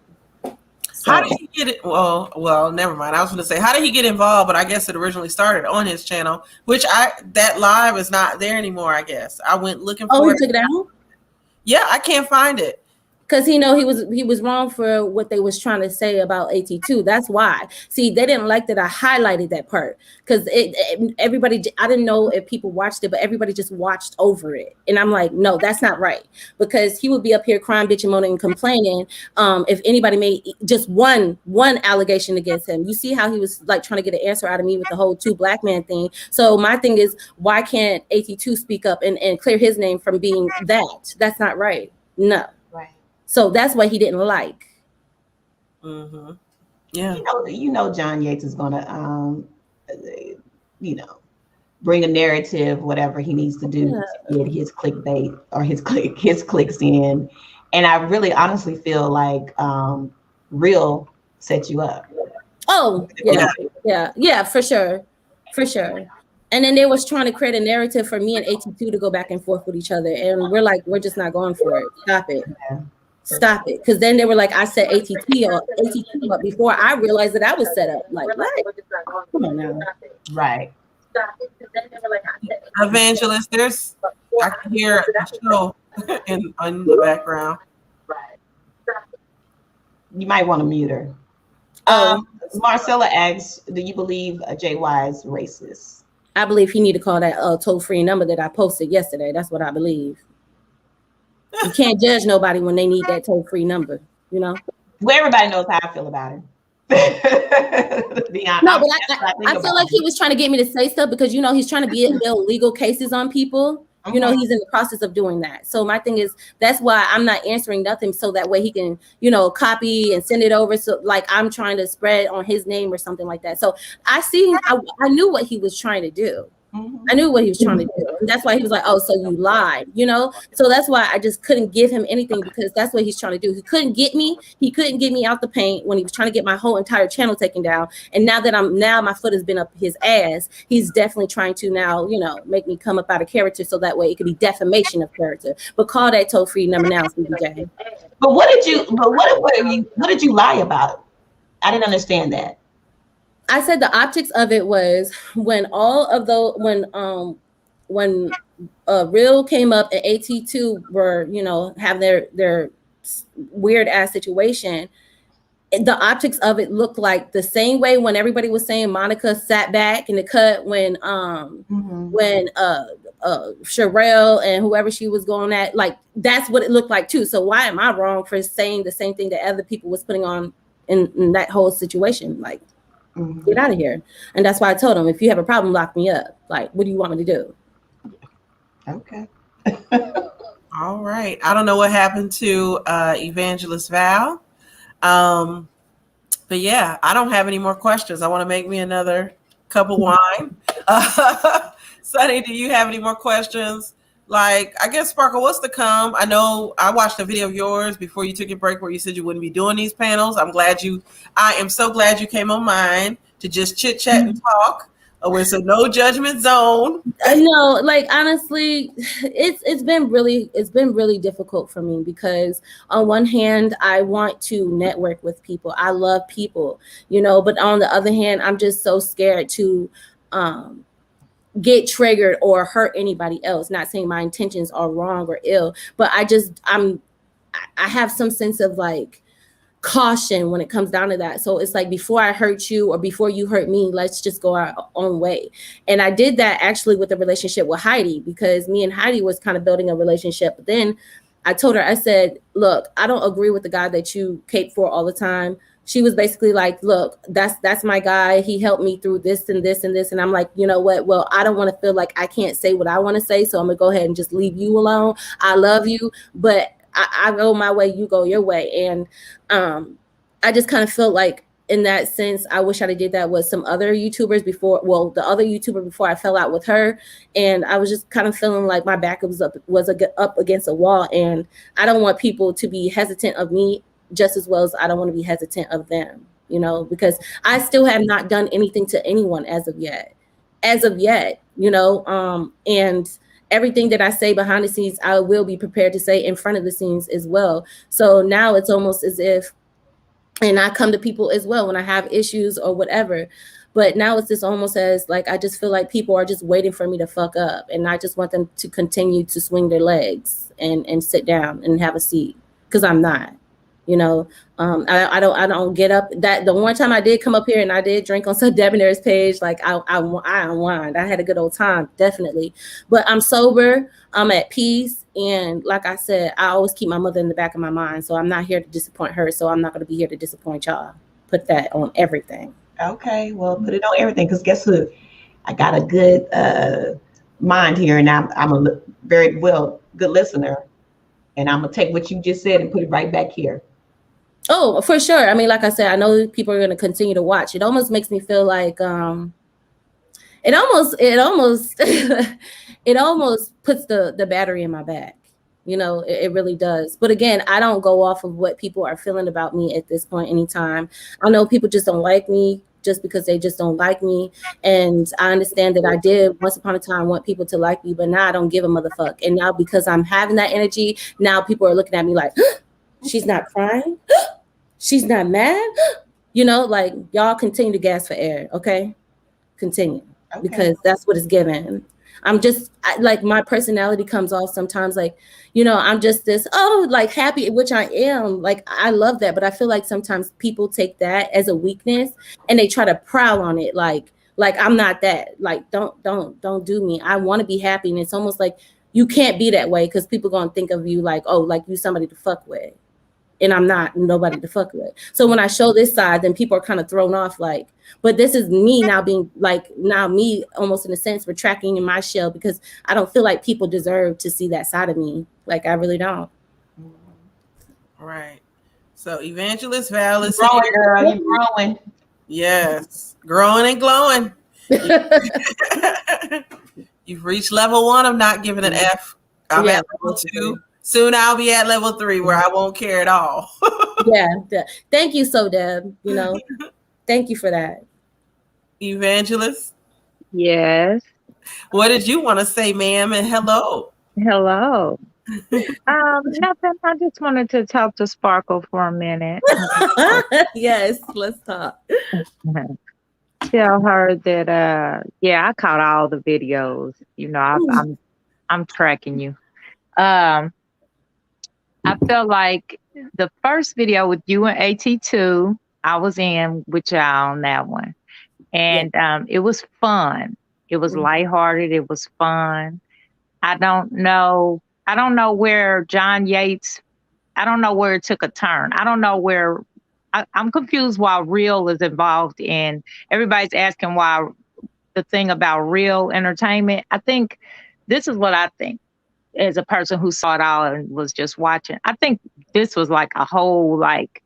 So. How did he get it? Well, never mind. I was going to say, how did he get involved? But I guess it originally started on his channel, which that live is not there anymore. I guess I went looking for it. Oh, he took it out? Yeah, I can't find it. Because he was wrong for what they was trying to say about AT2. That's why. See, they didn't like that I highlighted that part, because everybody. I didn't know if people watched it, but everybody just watched over it. And I'm like, no, that's not right, because he would be up here crying, bitching, moaning, and complaining if anybody made just one allegation against him. You see how he was like trying to get an answer out of me with the whole 2 black man thing. So my thing is, why can't AT2 speak up and clear his name from being that? That's not right. No. So that's what he didn't like. Yeah. You know, John Yates is gonna, bring a narrative, whatever he needs to do to get his clickbait or his clicks in. And I really honestly feel like Real set you up. Oh, yeah, for sure. And then they was trying to create a narrative for me and AT2 to go back and forth with each other. And we're like, we're just not going for it. Stop it. Yeah. Stop it. Because then they were like, I said AT2 up before I realized that I was set up. Like, what? Come on now. Right. Evangelist, I can hear a show in the background. You might want to mute her. Marcella asks, do you believe JY is racist? I believe he need to call that toll-free number that I posted yesterday. That's what I believe. You can't judge nobody when they need that toll-free number, you know? Well, everybody knows how I feel about it. No, but I feel like he was trying to get me to say stuff because, you know, he's trying to build legal cases on people. You know, he's in the process of doing that. So my thing is, that's why I'm not answering nothing, so that way he can, you know, copy and send it over. So like I'm trying to spread on his name or something like that. So I knew what he was trying to do. I knew what he was trying to do. And that's why he was like, oh, so you lied, you know? So that's why I just couldn't give him anything, because that's what he's trying to do. He couldn't get me out the paint when he was trying to get my whole entire channel taken down. And now that my foot has been up his ass, he's definitely trying to now, you know, make me come up out of character, so that way it could be defamation of character. But call that toll-free number now, CBJ. But what did you lie about? I didn't understand that. Real came up and AT2 were, you know, have their weird ass situation, the optics of it looked like the same way when everybody was saying Monica sat back in the cut when Sherelle and whoever she was going at, like that's what it looked like too. So why am I wrong for saying the same thing that other people was putting on in that whole situation? Like, get out of here. And that's why I told him, if you have a problem, lock me up. Like, what do you want me to do? Okay. All right. I don't know what happened to Evangelist Val. But yeah, I don't have any more questions. I want to make me another cup of wine. Sunny, do you have any more questions? Like, I guess, Sparkle, what's to come? I know I watched a video of yours before you took your break where you said you wouldn't be doing these panels. I am so glad you came on mine to just chit chat and talk. It's a no judgment zone. I know, like honestly, it's been really difficult for me because on one hand, I want to network with people. I love people, you know, but on the other hand, I'm just so scared to get triggered or hurt anybody else. Not saying my intentions are wrong or ill, but I have some sense of like caution when it comes down to that. So it's like, before I hurt you or before you hurt me, let's just go our own way. And I did that actually with the relationship with Heidi, because me and Heidi was kind of building a relationship. But then I told her, I said, look, I don't agree with the guy that you cape for all the time. She was basically like, look, that's my guy. He helped me through this and this and this. And I'm like, you know what? Well, I don't want to feel like I can't say what I want to say. So I'm gonna go ahead and just leave you alone. I love you, but I go my way, you go your way. And I just kind of felt like in that sense, I wish I did that with some other YouTubers before. Well, the other YouTuber before I fell out with her. And I was just kind of feeling like my back was up against a wall. And I don't want people to be hesitant of me just as well as I don't want to be hesitant of them, you know, because I still have not done anything to anyone as of yet, you know, and everything that I say behind the scenes, I will be prepared to say in front of the scenes as well. So now it's almost as if, and I come to people as well when I have issues or whatever, but now it's just almost as like, I just feel like people are just waiting for me to fuck up, and I just want them to continue to swing their legs and sit down and have a seat, because I'm not. You know, I don't get up. That the one time I did come up here and I did drink on some Debonair's page, like I unwind. I had a good old time, definitely. But I'm sober. I'm at peace, and like I said, I always keep my mother in the back of my mind. So I'm not here to disappoint her. So I'm not going to be here to disappoint y'all. Put that on everything. Okay, well, put it on everything, because guess what? I got a good mind here, and I'm a very good listener, and I'm gonna take what you just said and put it right back here. Oh, for sure. I mean, like I said, I know people are going to continue to watch. It almost makes me feel like it almost it almost puts the battery in my back. You know, it really does. But again, I don't go off of what people are feeling about me at this point anytime. I know people just don't like me just because they just don't like me. And I understand that I did once upon a time want people to like me, but now I don't give a motherfuck. And now because I'm having that energy, now people are looking at me like, she's not crying. She's not mad. You know, like, y'all continue to gas for air, okay? Continue. Okay. Because that's what it's given. I'm just, like, my personality comes off sometimes like, you know, I'm just this, like happy, which I am. Like, I love that. But I feel like sometimes people take that as a weakness and they try to prowl on it. Like I'm not that. Like, don't do me. I want to be happy. And it's almost like you can't be that way because people going to think of you like, oh, like you somebody to fuck with. And I'm not nobody to fuck with. So when I show this side, then people are kind of thrown off like, but this is me now being like, now me almost in a sense retracting in my shell because I don't feel like people deserve to see that side of me. Like, I really don't. Right. So Evangelist Val is growing, girl. You're growing. Yes. Growing and glowing. You've reached level 1 of not giving an F. I'm at level 2. Soon I'll be at level 3 where I won't care at all. Yeah. Thank you, so Deb. You know, thank you for that. Evangelist? Yes. What did you want to say, ma'am? And hello. Hello. Nothing. I just wanted to talk to Sparkle for a minute. Yes, let's talk. tell her that yeah, I caught all the videos. You know, I'm tracking you. Um, I felt like the first video with you and AT2, I was in with y'all on that one. And it was fun. It was lighthearted. It was fun. I don't know. I don't know where John Yates, I don't know where it took a turn. I don't know where, I'm confused why Real is involved in, everybody's asking why the thing about Real Entertainment. I think this is what I think as a person who saw it all and was just watching. I think this was like a whole like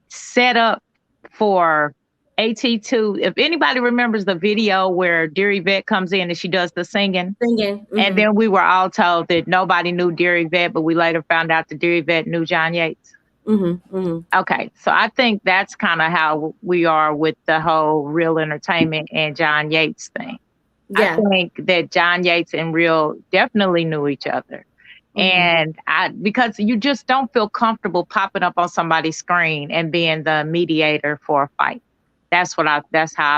setup for AT2. If anybody remembers the video where Deary Vet comes in and she does the singing. And then we were all told that nobody knew Deary Vet, but we later found out that Deary Vet knew John Yates. Okay, so I think that's kind of how we are with the whole Real Entertainment and John Yates thing. I think that John Yates and Real definitely knew each other. And because you just don't feel comfortable popping up on somebody's screen and being the mediator for a fight. That's how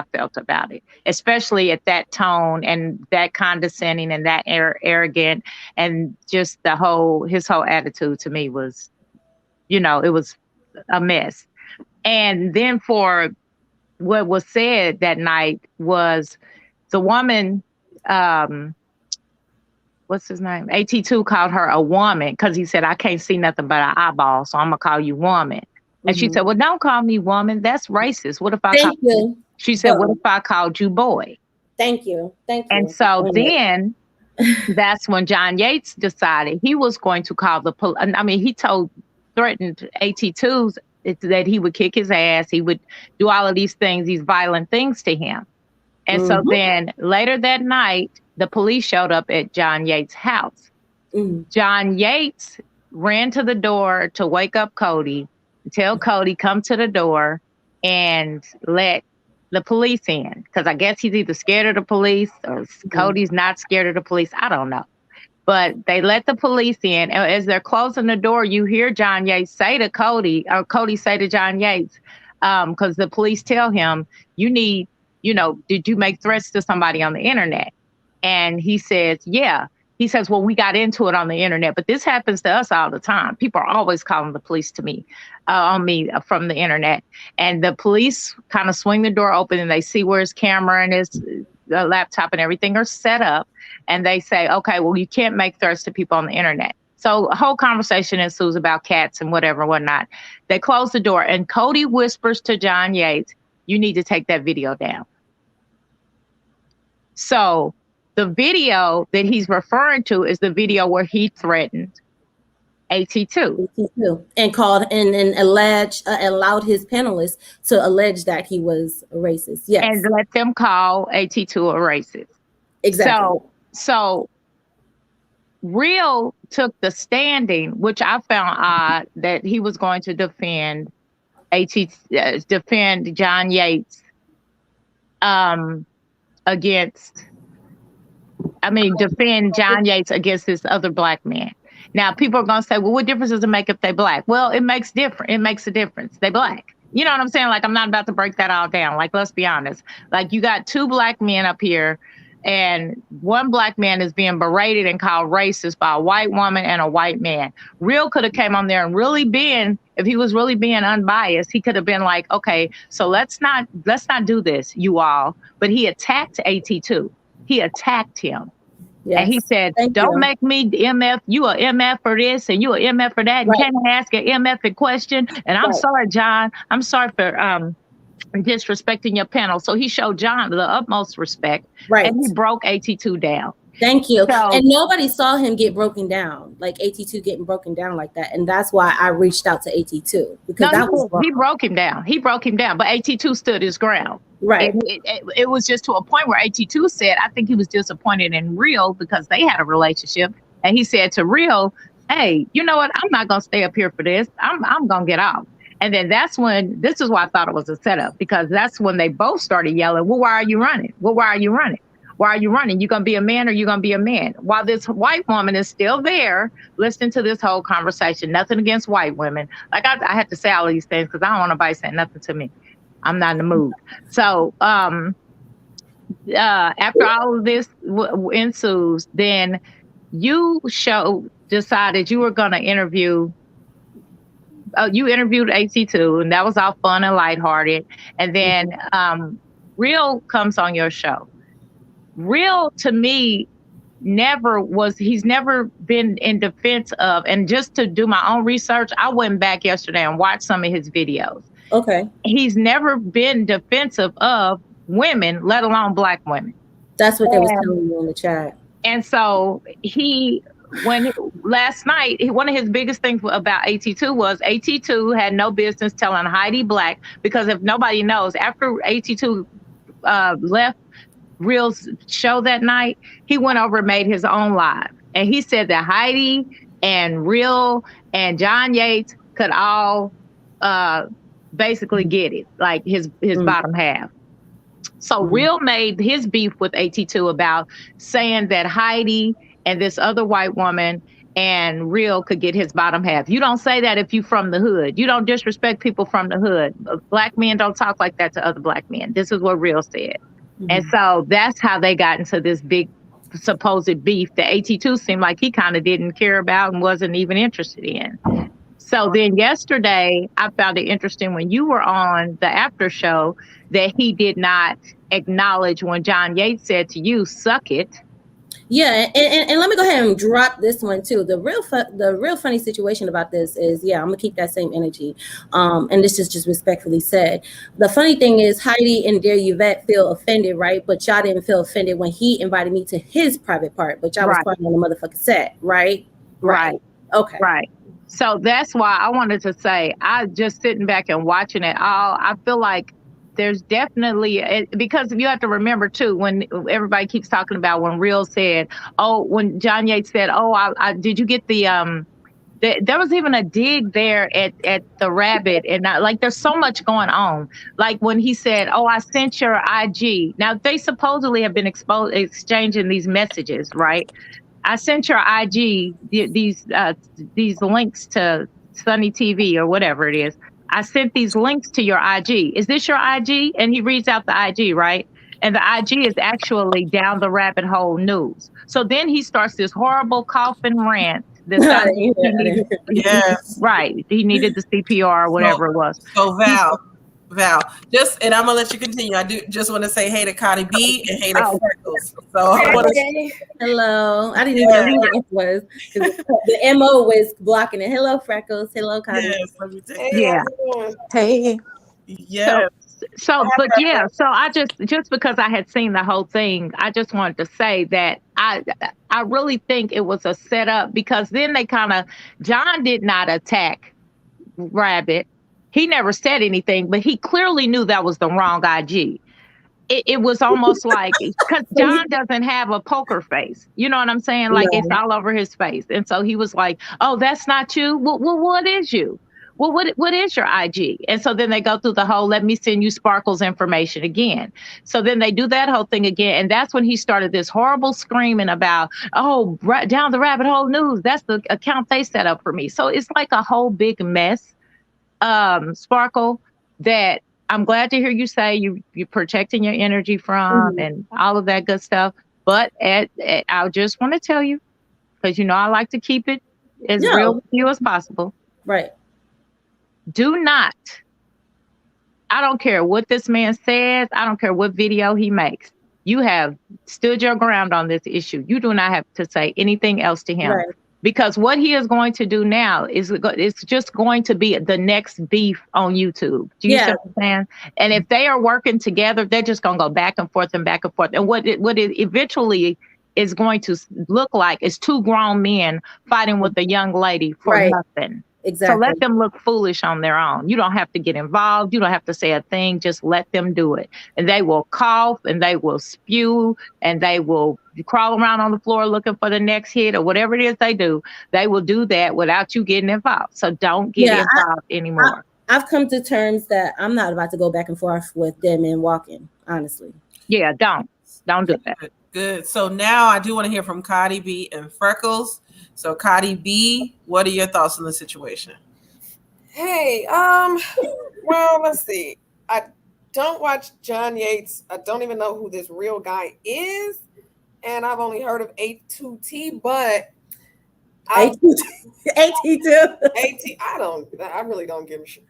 I felt about it, especially at that tone and that condescending and that arrogant, and just his whole attitude to me was, it was a mess. And then for what was said that night was the woman, what's his name? AT2 called her a woman because he said, I can't see nothing but an eyeball, so I'm going to call you woman. And she said, well, don't call me woman. That's racist. What if I call you? She said, what if I called you boy? Thank you. And so then that's when John Yates decided he was going to call the police. I mean, he threatened AT2s that he would kick his ass. He would do all of these things, these violent things to him. And so then later that night, the police showed up at John Yates' house. John Yates ran to the door to wake up Cody, tell Cody come to the door and let the police in. Because I guess he's either scared of the police or Cody's not scared of the police. I don't know. But they let the police in. And as they're closing the door, you hear John Yates say to Cody, or Cody say to John Yates, because the police tell him, did you make threats to somebody on the internet? And he says, yeah. He says, well, we got into it on the internet, but this happens to us all the time. People are always calling the police to me, on me from the internet. And the police kind of swing the door open and they see where his camera and his laptop and everything are set up. And they say, okay, well, you can't make threats to people on the internet. So a whole conversation ensues about cats and whatnot. They close the door and Cody whispers to John Yates, you need to take that video down. So the video that he's referring to is the video where he threatened AT2. And called and allowed his panelists to allege that he was a racist. Yes. And let them call AT2 a racist. Exactly. So Real took the standing, which I found odd, that he was going to defend John Yates defend John Yates against this other black man. Now, people are going to say, well, what difference does it make if they black? Well, it makes a difference. They black. You know what I'm saying? Like, I'm not about to break that all down. Like, let's be honest. Like, you got two black men up here, and one black man is being berated and called racist by a white woman and a white man. Real could have came on there and if he was really being unbiased, he could have been like, okay, so let's not do this, you all. But he attacked AT2. He attacked him. Yes. And he said, don't make me MF. You a MF for this and you a MF for that. Right. You can't ask an MF question. And I'm sorry, John. I'm sorry for disrespecting your panel. So he showed John the utmost respect. Right. And he broke AT2 down. Thank you. And nobody saw him get broken down, like AT2 getting broken down like that. And that's why I reached out to AT2. Because he broke him down. But AT2 stood his ground. Right. It was just to a point where AT2 said, I think he was disappointed in Real because they had a relationship. And he said to Real, hey, you know what? I'm not going to stay up here for this. I'm going to get out. And then this is why I thought it was a setup, because that's when they both started yelling, well, why are you running? Well, why are you running? Why are you running? You going to be a man or you going to be a man? While this white woman is still there listening to this whole conversation, nothing against white women. Like I had to say all these things because I don't want nobody saying nothing to me. I'm not in the mood. So after all of this ensues, then you decided you were going to interview. You interviewed AT2, and that was all fun and lighthearted. And then Real comes on your show. Real, to me, he's never been in defense of, and just to do my own research, I went back yesterday and watched some of his videos. Okay. He's never been defensive of women, let alone Black women. That's what they was telling me in the chat. And so last night, one of his biggest things about AT2 was AT2 had no business telling Heidi Black, because if nobody knows, after AT2 left Real's show that night, he went over and made his own live. And he said that Heidi and Real and John Yates could all basically get it, like his bottom half. So Real made his beef with AT2 about saying that Heidi and this other white woman and Real could get his bottom half. You don't say that if you from the hood. You don't disrespect people from the hood. Black men don't talk like that to other Black men. This is what Real said. And so that's how they got into this big supposed beef that AT2 seemed like he kind of didn't care about and wasn't even interested in. So then yesterday, I found it interesting when you were on the after show that he did not acknowledge when John Yates said to you, "Suck it." Yeah, and let me go ahead and drop this one too. The real funny situation about this is, I'm gonna keep that same energy. And this is just respectfully said. The funny thing is, Heidi and Dear Yvette feel offended, right? But y'all didn't feel offended when he invited me to his private part, but y'all was part on the motherfucking set, right? Right. Okay. Right. So that's why I wanted to say, I just sitting back and watching it all, I feel like there's definitely, because you have to remember too, when everybody keeps talking about when Real said, when John Yates said, I did you get the, there was even a dig there at the Rabbit, and like there's so much going on. Like when he said, I sent your IG. Now they supposedly have been exchanging these messages, right? I sent your IG these links to Sunny TV or whatever it is. I sent these links to your IG. Is this your IG? And he reads out the IG, right? And the IG is actually Down the Rabbit Hole News. So then he starts this horrible coughing rant. He needed the CPR or whatever it was. So Val, and I'm gonna let you continue. I do just want to say hey to Cardi B and hey to Freckles. So hello. I didn't even know who it was because the MO was blocking it. Hello, Freckles. Hello, Cardi. Yes, Hey. Yeah. So I just because I had seen the whole thing, I just wanted to say that I really think it was a setup, because then John did not attack Rabbit. He never said anything, but he clearly knew that was the wrong IG. It was almost like, because John doesn't have a poker face. You know what I'm saying? Like it's all over his face. And so he was like, that's not you? Well, what is you? Well, what is your IG? And so then they go through the whole, let me send you Sparkle's information again. So then they do that whole thing again. And that's when he started this horrible screaming about, Down the Rabbit Hole News. That's the account they set up for me. So it's like a whole big mess, Sparkle, that I'm glad to hear you say you're protecting your energy from and all of that good stuff. But I just want to tell you, because I like to keep it as real with you as possible. Right. Do not, I don't care what this man says. I don't care what video he makes. You have stood your ground on this issue. You do not have to say anything else to him. Right. Because what he is going to do now is it's just going to be the next beef on YouTube. Do you understand? And if they are working together, they're just going to go back and forth and back and forth. And what it eventually is going to look like is two grown men fighting with a young lady for nothing. Exactly. So let them look foolish on their own. You don't have to get involved. You don't have to say a thing. Just let them do it. And they will cough and they will spew and they will crawl around on the floor looking for the next hit or whatever it is they do. They will do that without you getting involved. So don't get involved anymore. I've come to terms that I'm not about to go back and forth with them and walking, honestly. Yeah, don't do that. Good. So now I do want to hear from Cardi B and Freckles. So Cardi B, what are your thoughts on the situation? Hey, well, let's see. don't watch John Yates. I don't even know who this real guy is, and I've only heard of A2T, but AT2. I really don't give a shit.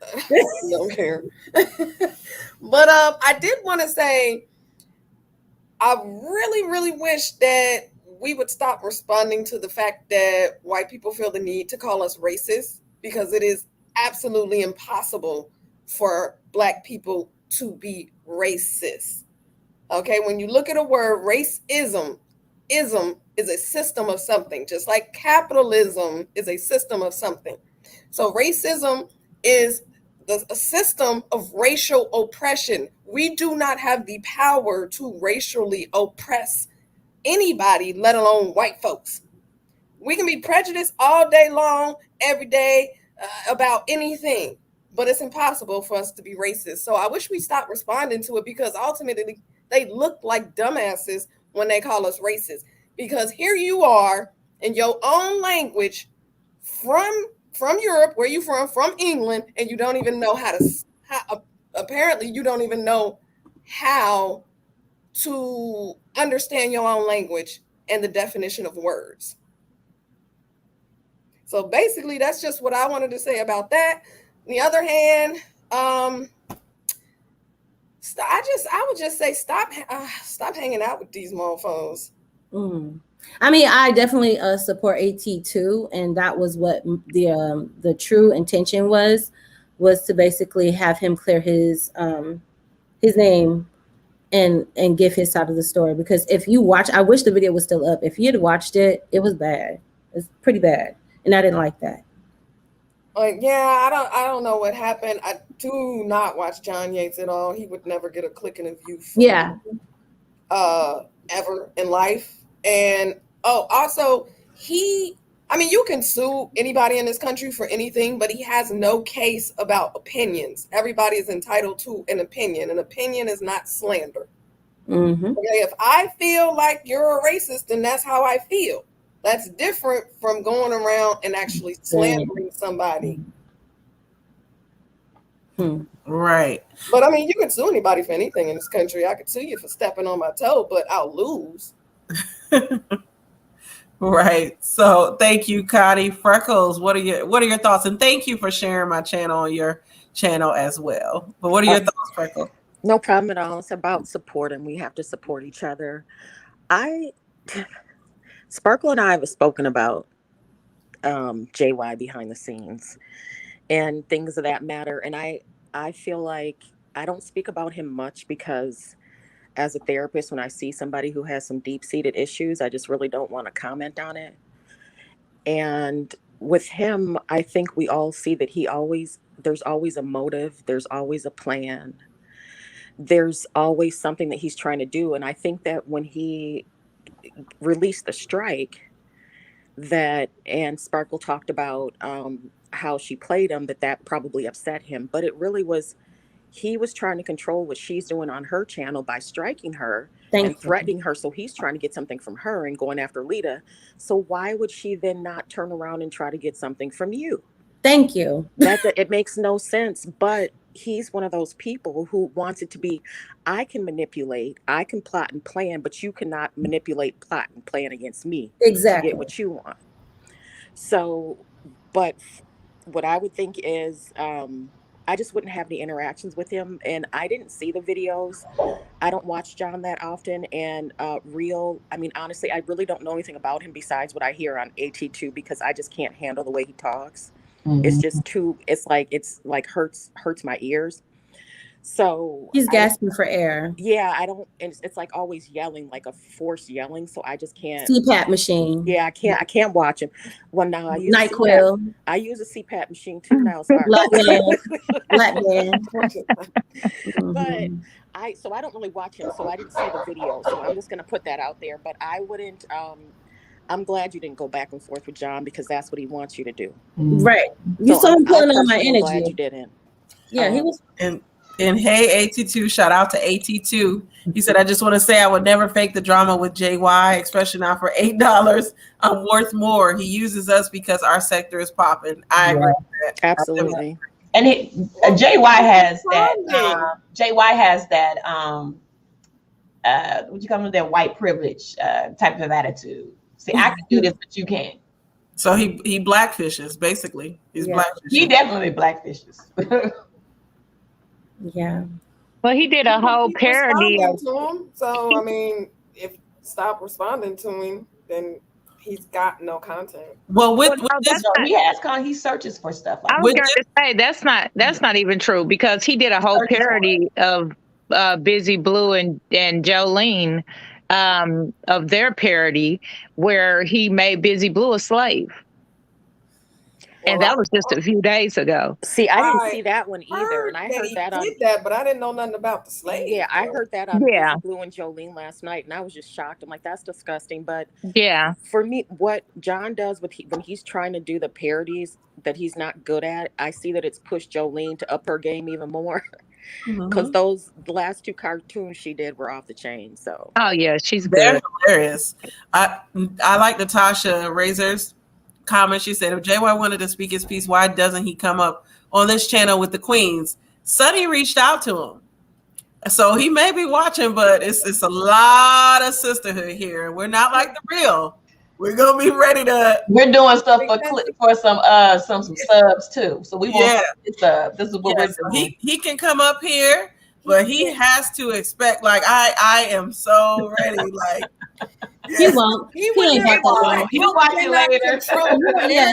Don't care. But I did want to say, I really, really wish that we would stop responding to the fact that white people feel the need to call us racist, because it is absolutely impossible for Black people to be racist. Okay, when you look at a word, racism, ism is a system of something, just like capitalism is a system of something. So racism is a system of racial oppression. We do not have the power to racially oppress anybody, let alone white folks. We can be prejudiced all day long, every day, about anything, but it's impossible for us to be racist. So I wish we stopped responding to it, because ultimately they look like dumbasses when they call us racist. Because here you are in your own language from Europe, where you from England, and you don't even know apparently you don't even know how to understand your own language and the definition of words. So basically, that's just what I wanted to say about that. On the other hand, I would just say stop hanging out with these mofos. I mean, I definitely support AT2, and that was what the true intention was to basically have him clear his name and give his side of the story. Because if you watch, I wish the video was still up. If you had watched it, it was bad. It's pretty bad, and I didn't like that. Yeah, I don't know what happened. I do not watch John Yates at all. He would never get a click and a view from ever in life. And also you can sue anybody in this country for anything, but he has no case about opinions. Everybody is entitled to an opinion. An opinion is not slander. Mm-hmm. Okay, if I feel like you're a racist, then that's how I feel. That's different from going around and actually slandering somebody. Right. But I mean, you can sue anybody for anything in this country. I could sue you for stepping on my toe, but I'll lose. Right. So thank you, Connie. Freckles, what are your thoughts? And thank you for sharing my channel on your channel as well. But what are your thoughts, Freckles? No problem at all. It's about support, and we have to support each other. Sparkle and I have spoken about JY behind the scenes and things of that matter. And I feel like I don't speak about him much, because as a therapist, when I see somebody who has some deep-seated issues, I just really don't want to comment on it. And with him, I think we all see that there's always a motive, there's always a plan, there's always something that he's trying to do. And I think that when he released the strike, and Sparkle talked about how she played him, that probably upset him, but it really was, he was trying to control what she's doing on her channel by striking her and threatening her. So he's trying to get something from her and going after Lita. So why would she then not turn around and try to get something from you? Thank you. It makes no sense. But he's one of those people who wants it to be, I can manipulate, I can plot and plan, but you cannot manipulate, plot and plan against me. Exactly. To get what you want. So, but what I would think is, I just wouldn't have any interactions with him. And I didn't see the videos. I don't watch John that often. And honestly, I really don't know anything about him besides what I hear on AT2, because I just can't handle the way he talks. Mm-hmm. It's just it's like hurts my ears. So he's gasping for air. Yeah, I don't, and it's like always yelling, like a forced yelling. So I just can't. CPAP machine. Yeah, I can't watch him. Well, now I use NyQuil. I use a CPAP machine too now. Black man. But I don't really watch him, so I didn't see the video. So I'm just gonna put that out there. But I wouldn't. I'm glad you didn't go back and forth with John, because that's what he wants you to do. Right. You saw him pulling on my energy. I'm glad you didn't. Yeah, he was. And hey, AT2, shout out to AT2. He said, I just want to say I would never fake the drama with JY, especially not for $8. I'm worth more. He uses us because our sector is popping. I agree with that. Absolutely. And JY has that. Responding. JY has that. What you call it? That white privilege type of attitude. See, I can do this, but you can't. So he blackfishes basically. He's Yeah. blackfishing. He definitely blackfishes. Yeah. Well, he did a People whole keep parody responding of. to him. So I mean, if stop responding to him, then he's got no content. Well, with Well, no, this, that's not. He searches for stuff I like was with going to say that's not even true because he did a whole parody of Busy Blue and Jolene, of their parody where he made Busy Blue a slave, and Well, that was just a few days ago. See, I didn't I see that one either, and I heard he that on. did that, but I didn't know nothing about the slave. Yeah, I heard that on Yeah. Busy Blue and Jolene last night, and I was just shocked. I'm like, that's disgusting. But Yeah, for me, what John does when he's trying to do the parodies that he's not good at, I see that it's pushed Jolene to up her game even more. Because the last two cartoons she did were off the chain. So oh yeah, she's they're good. hilarious. I like Natasha Razor's comment. She said, if JY wanted to speak his piece, why doesn't he come up on this channel with the queens? Sonny reached out to him. So he may be watching, but it's a lot of sisterhood here. And we're not like the real. We're gonna be ready to. We're doing stuff for some subs too. So we want sub. This is what we're doing. He can come up here, but he has to expect. Like I am so ready. Like He won't. He ain't about that life. He'll watch it later. Yeah,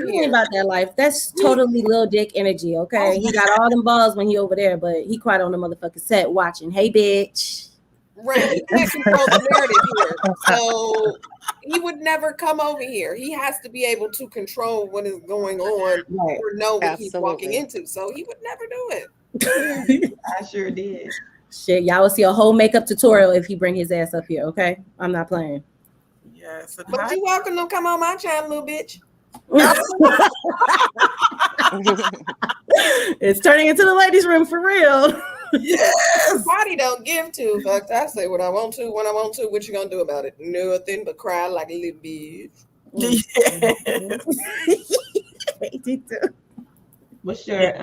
he ain't about that life. That's totally Lil Dick energy, okay? He got all them balls when he over there, but he quiet on the motherfucking set watching. Hey, bitch. Right. He can't control the narrative here. So he would never come over here. He has to be able to control what is going on or know what he's walking into. So he would never do it. I sure did. Shit, y'all will see a whole makeup tutorial if he bring his ass up here, okay? I'm not playing. Yes. But you welcome to come on my channel, little bitch. It's turning into the ladies' room for real. Yes. Body don't give two fucks. I say what I want to when I want to. What you gonna do about it? Nothing but cry like a little bitch. Yes. What's your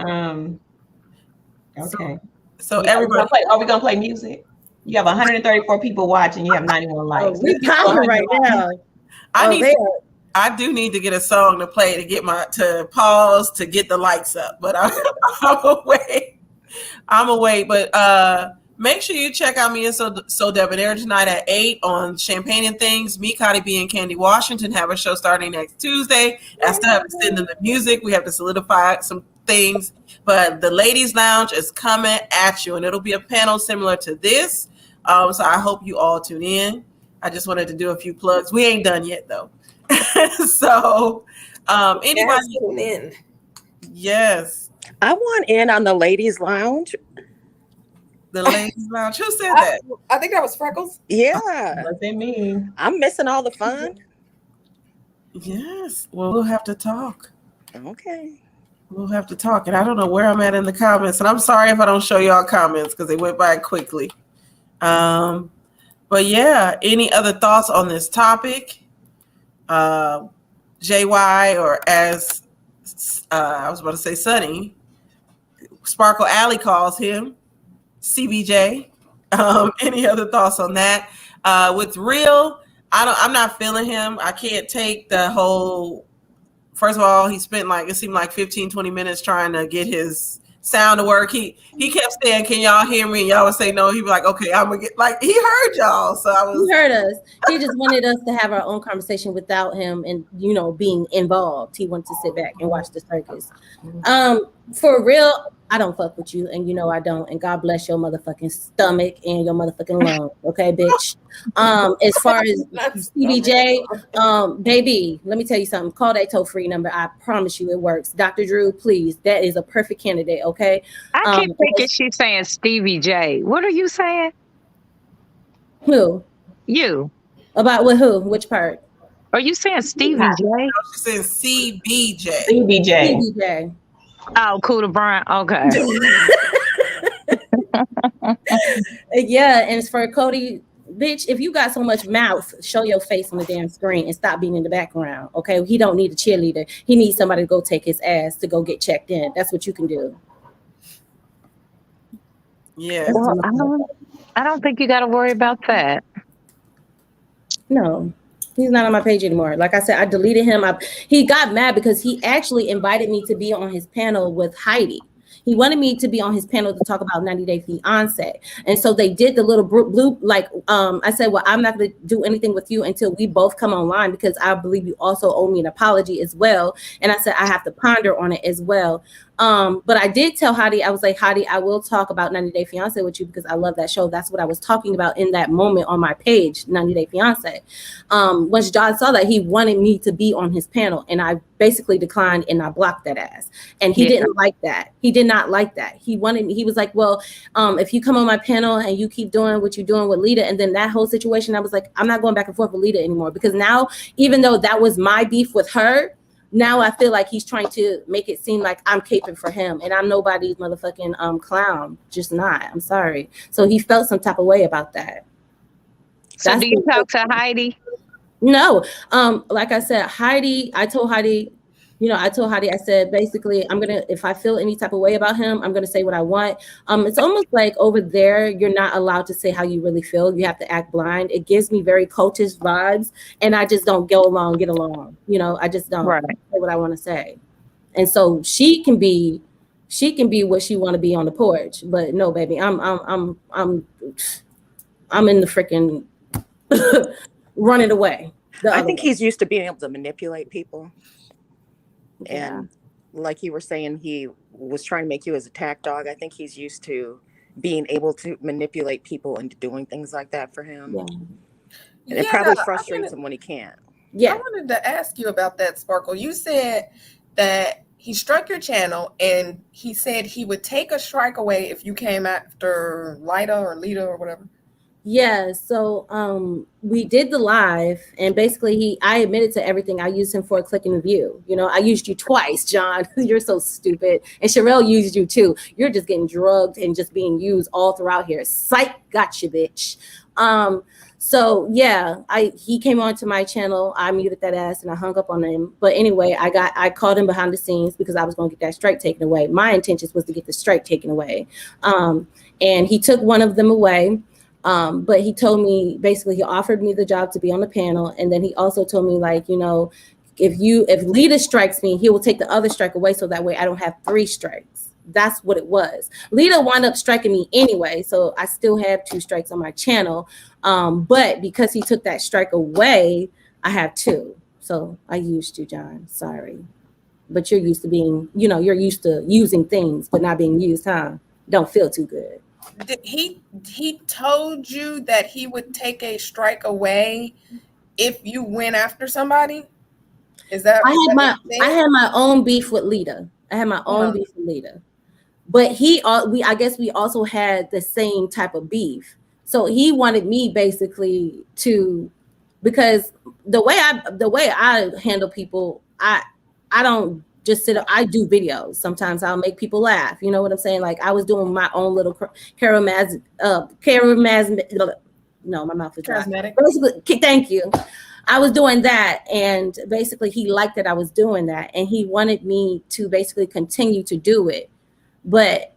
okay. So everybody, are we gonna play music? You have 134 people watching. You have 91 likes. We popping right now. I do need to get a song to play to get to pause to get the likes up, but I'm away. I'm away, but make sure you check out me and So Debonair tonight at 8 on Champagne and Things. Me, Cardi B, and Candy Washington have a show starting next Tuesday. I still have to send them the music. We have to solidify some things, but the Ladies Lounge is coming at you, and it'll be a panel similar to this. So I hope you all tune in. I just wanted to do a few plugs. We ain't done yet though. So anybody tune in? Yes. I want in on the Ladies Lounge. The Ladies Lounge. Who said that? I think that was Freckles. Yeah. What they mean? I'm missing all the fun. Yes. Well, we'll have to talk. Okay. We'll have to talk. And I don't know where I'm at in the comments. And I'm sorry if I don't show y'all comments because they went by quickly. But yeah, any other thoughts on this topic? JY, or as I was about to say Sonny, Sparkle Alley calls him, CBJ. Any other thoughts on that? With Real, I'm not feeling him. I can't take the whole, first of all, he spent it seemed like 15, 20 minutes trying to get his sound to work. He kept saying, can y'all hear me? And y'all would say no. He'd be like, okay, I'm gonna get, he heard y'all. So he heard us. He just wanted us to have our own conversation without him and being involved. He wanted to sit back and watch the circus. For Real, I don't fuck with you, and I don't. And God bless your motherfucking stomach and your motherfucking lungs, okay, bitch. As far as CBJ, baby, let me tell you something. Call that toll-free number. I promise you, it works. Dr. Drew, please. That is a perfect candidate, okay? I keep thinking she's saying Stevie J. What are you saying? Who? You. About what? Who? Which part? Are you saying Stevie J? She says CBJ. CBJ. Oh, Cooter Brown. Okay. Yeah, and it's for Cody bitch, if you got so much mouth, show your face on the damn screen and stop being in the background. Okay. He don't need a cheerleader. He needs somebody to go take his ass to go get checked in. That's what you can do. Yeah. Well, I don't think you got to worry about that. No, he's not on my page anymore. Like I said, I deleted him. He got mad because he actually invited me to be on his panel with Heidi. He wanted me to be on his panel to talk about 90 Day Fiance. And so they did the little blue, like, I said, well, I'm not going to do anything with you until we both come online, because I believe you also owe me an apology as well. And I said, I have to ponder on it as well. But I did tell Heidi, I was like, Heidi, I will talk about 90 Day Fiance with you because I love that show. That's what I was talking about in that moment on my page, 90 Day Fiance. Once John saw that, he wanted me to be on his panel, and I basically declined and I blocked that ass. And he didn't like that. He did not like that. He wanted me, he was like, well, if you come on my panel and you keep doing what you're doing with Lita, and then that whole situation, I was like, I'm not going back and forth with Lita anymore, because now, even though that was my beef with her, now I feel like he's trying to make it seem like I'm caping for him, and I'm nobody's motherfucking clown. Just not. I'm sorry. So he felt some type of way about that. So do you talk to Heidi? No. Like I said, Heidi, I told Heidi, I said, basically, if I feel any type of way about him, I'm gonna say what I want. It's almost like over there, you're not allowed to say how you really feel. You have to act blind. It gives me very cultish vibes, and I just don't get along. I just don't say what I want to say. And so she can be what she want to be on the porch, but no, baby, I'm in the freaking running away. I think he's used to being able to manipulate people. Yeah. And like you were saying, he was trying to make you as a attack dog. I think he's used to being able to manipulate people into doing things like that for him. Yeah. And it probably frustrates him when he can't. Yeah. I wanted to ask you about that, Sparkle. You said that he struck your channel, and he said he would take a strike away if you came after Lita or whatever. Yeah, so we did the live, and basically I admitted to everything. I used him for a click and view. I used you twice, John. You're so stupid. And Sherelle used you too. You're just getting drugged and just being used all throughout here. Psych, gotcha, bitch. So yeah, he came onto my channel. I muted that ass and I hung up on him. But anyway, I called him behind the scenes because I was going to get that strike taken away. My intentions was to get the strike taken away. And he took one of them away. But he told me, basically, he offered me the job to be on the panel. And then he also told me, like, if Lita strikes me, he will take the other strike away. So that way I don't have 3 strikes. That's what it was. Lita wound up striking me anyway. So I still have 2 strikes on my channel. But because he took that strike away, I have 2. So I used you, John. Sorry. But you're used to being, you're used to using things, but not being used, huh? Don't feel too good. He told you that he would take a strike away if you went after somebody? Is that I had my own beef with Lita. Beef with Lita. But I guess we also had the same type of beef. So he wanted me basically because the way I handle people, I don't just sit up. I do videos. Sometimes I'll make people laugh. You know what I'm saying? Like I was doing my own little no, my mouth is dry. Basically, thank you. I was doing that, and basically he liked that I was doing that, and he wanted me to basically continue to do it. But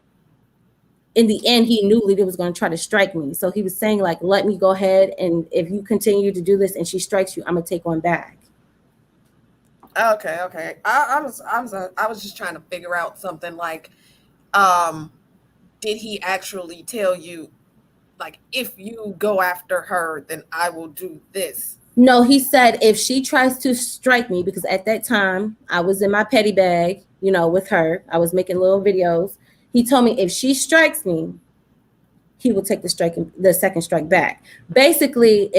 in the end, he knew Lita was going to try to strike me. So he was saying, like, let me go ahead, and if you continue to do this and she strikes you, I'm gonna take one back. Okay. I was just trying to figure out something like, did he actually tell you, like, if you go after her, then I will do this? No, he said if she tries to strike me, because at that time I was in my petty bag, with her. I was making little videos. He told me if she strikes me, he will take the second strike back. Basically,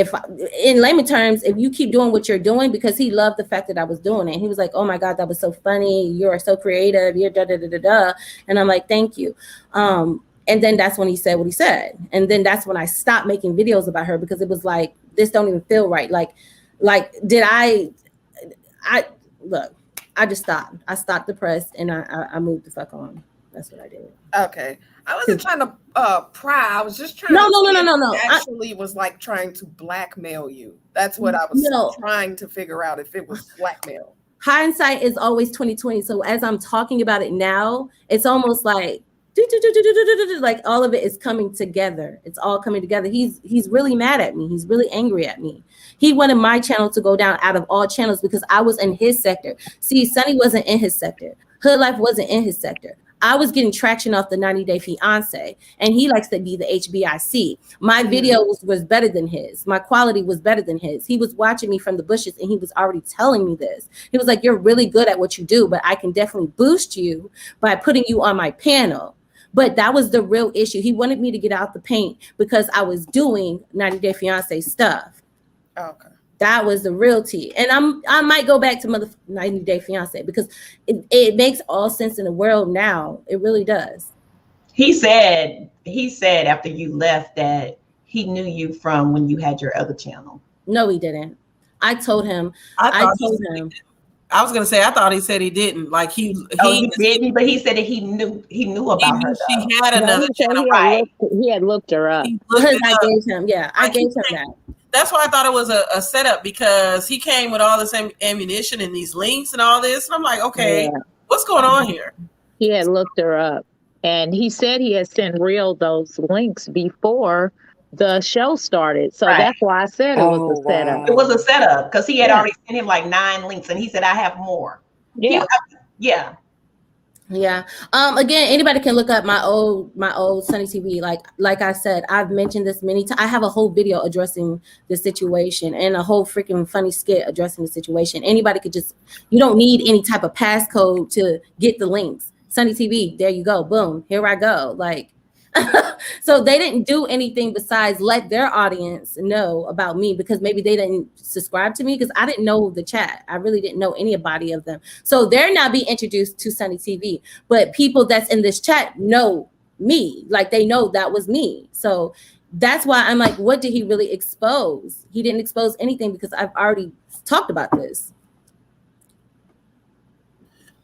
in layman terms, if you keep doing what you're doing, because he loved the fact that I was doing it. He was like, oh my God, that was so funny. You're so creative. You're da da da da da. And I'm like, thank you. And then that's when he said what he said. And then that's when I stopped making videos about her, because it was like, this don't even feel right. Like did I look, I just stopped. I stopped the press and I moved the fuck on. That's what I did. Okay. I wasn't trying to pry. I was just trying No, to no, no, see no, if no, he no. actually was like trying to blackmail you. That's what I was No. trying to figure out, if it was blackmail. Hindsight is always 2020. So as I'm talking about it now, it's almost like like all of it is coming together. It's all coming together. He's really mad at me. He's really angry at me. He wanted my channel to go down out of all channels because I was in his sector. See, Sunny wasn't in his sector. Hood Life wasn't in his sector. I was getting traction off the 90 Day Fiance, and he likes to be the HBIC. My video was better than his. My quality was better than his. He was watching me from the bushes, and he was already telling me this. He was like, "You're really good at what you do, but I can definitely boost you by putting you on my panel." But that was the real issue. He wanted me to get out the paint because I was doing 90 Day Fiance stuff. Okay. That was the real tea. And I might go back to 90 Day Fiance because it makes all sense in the world now. It really does. He said after you left that he knew you from when you had your other channel. No, he didn't. I told him. I told him. I was gonna say I thought he said he didn't. Like he didn't, but he said that he knew about her. She had another channel. Right. He had looked her up. Because I gave him, I gave him that. That's why I thought it was a setup, because he came with all this ammunition and these links and all this. And I'm like, okay, what's going on here? He had looked her up, and he said he had sent Real those links before the show started. So that's why I said it was a setup. It was a setup because he had already sent him like 9 links, and he said, "I have more." Yeah. Again, anybody can look up my old Sunny TV. Like I said, I've mentioned this many times. I have a whole video addressing the situation and a whole freaking funny skit addressing the situation. Anybody could you don't need any type of passcode to get the links. Sunny TV, there you go. Boom, here I go. Like, so they didn't do anything besides let their audience know about me, because maybe they didn't subscribe to me because I didn't know the chat. I really didn't know anybody of them. So they're not being introduced to Sunny TV, but people that's in this chat know me. Like, they know that was me. So that's why I'm like, what did he really expose? He didn't expose anything because I've already talked about this.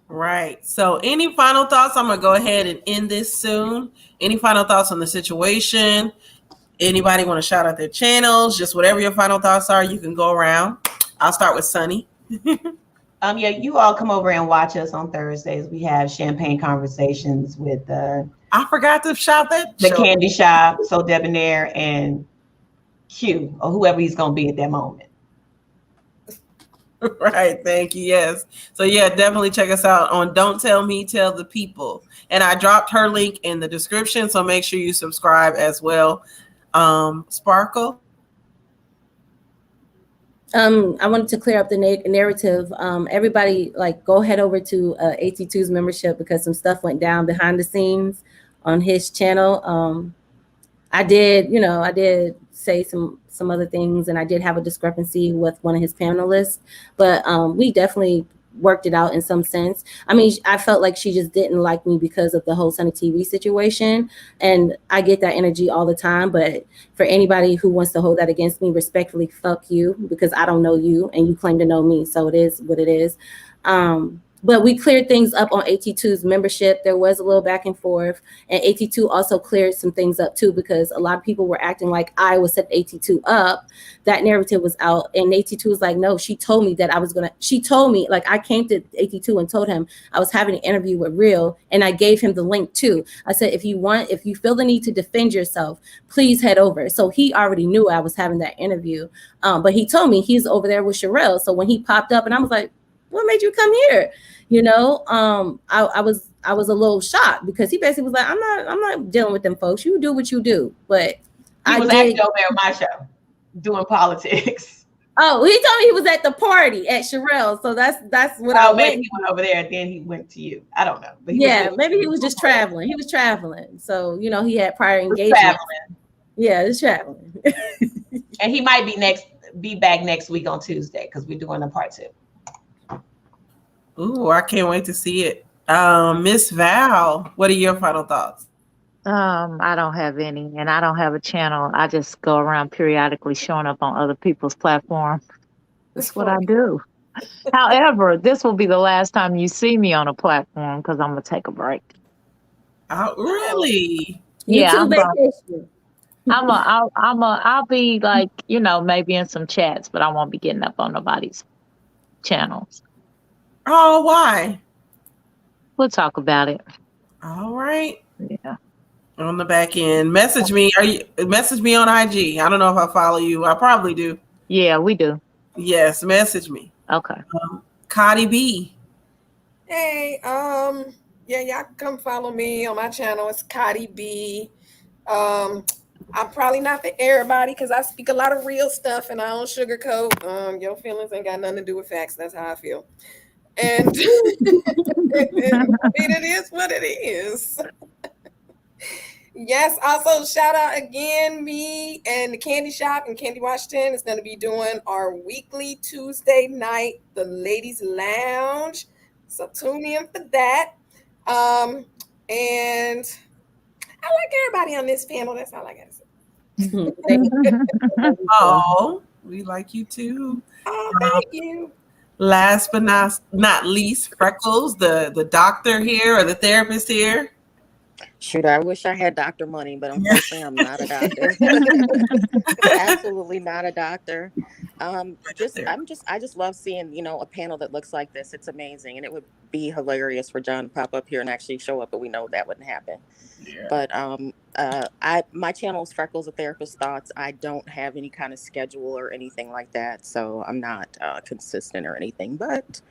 Right. So any final thoughts? I'm going to go ahead and end this soon. Any final thoughts on the situation? Anybody want to shout out their channels? Just whatever your final thoughts are, you can go around. I'll start with Sunny. You all come over and watch us on Thursdays. We have champagne conversations with I forgot to shout that. The Candy Shop, So Debonair, and Q, or whoever he's going to be at that moment. Right. Thank you. Yes. So definitely check us out on Don't Tell Me, Tell the People. And I dropped her link in the description, so make sure you subscribe as well. Sparkle. I wanted to clear up the narrative. Everybody, go head over to AT2's membership, because some stuff went down behind the scenes on his channel. I did say some other things, and I did have a discrepancy with one of his panelists, but we definitely worked it out in some sense. I mean, I felt like she just didn't like me because of the whole Sunny TV situation, and I get that energy all the time. But for anybody who wants to hold that against me, respectfully, fuck you, because I don't know you and you claim to know me, so it is what it is. But we cleared things up on AT2's membership. There was a little back and forth, and AT2 also cleared some things up too, because a lot of people were acting like I was set AT2 up. That narrative was out, and AT2 was like, no, she told me that she told me, like, I came to AT2 and told him I was having an interview with Real, and I gave him the link too. I said, if you feel the need to defend yourself, please head over. So he already knew I was having that interview, but he told me he's over there with Sherelle. So when he popped up, and I was like, what made you come here? I was a little shocked, because he basically was like, I'm not dealing with them folks. You do what you do. But he was actually over there on my show doing politics. Oh, he told me he was at the party at Sherelle. So that's what I maybe he went over there and then he went to you. I don't know. But maybe he was just traveling. He was traveling. So, he had prior engagement. Yeah, it's traveling. And he might be back next week on Tuesday, because we're doing a part 2. Ooh, I can't wait to see it. Miss Val, what are your final thoughts? I don't have any, and I don't have a channel. I just go around periodically showing up on other people's platforms. That's what I do. However, this will be the last time you see me on a platform, because I'm going to take a break. Oh, really? Yeah, YouTube I'm going. vacation. I'll be like, maybe in some chats, but I won't be getting up on nobody's channels. Oh, why? We'll talk about it. All right. Yeah. On the back end, message me. Message me on IG? I don't know if I follow you. I probably do. Yeah, we do. Yes, message me. Okay. Cotty B. Hey, yeah, y'all can come follow me on my channel. It's Cotty B. I'm probably not for everybody because I speak a lot of real stuff and I don't sugarcoat. Your feelings ain't got nothing to do with facts. That's how I feel. And I mean, it is what it is. Yes, also shout out again, me and the Candy Shop in Candy Washington is going to be doing our weekly Tuesday night, the Ladies Lounge. So tune in for that. And I like everybody on this panel. That's all I got to say. Oh, we like you too. Oh, thank you. Last but not least, Freckles, the doctor here or the therapist here. Shoot, I wish I had doctor money, but unfortunately, I'm not a doctor. Absolutely not a doctor. I just love seeing, a panel that looks like this. It's amazing, and it would be hilarious for John to pop up here and actually show up, but we know that wouldn't happen. Yeah. But my channel is Freckles, a Therapist Thoughts. I don't have any kind of schedule or anything like that, so I'm not consistent or anything. But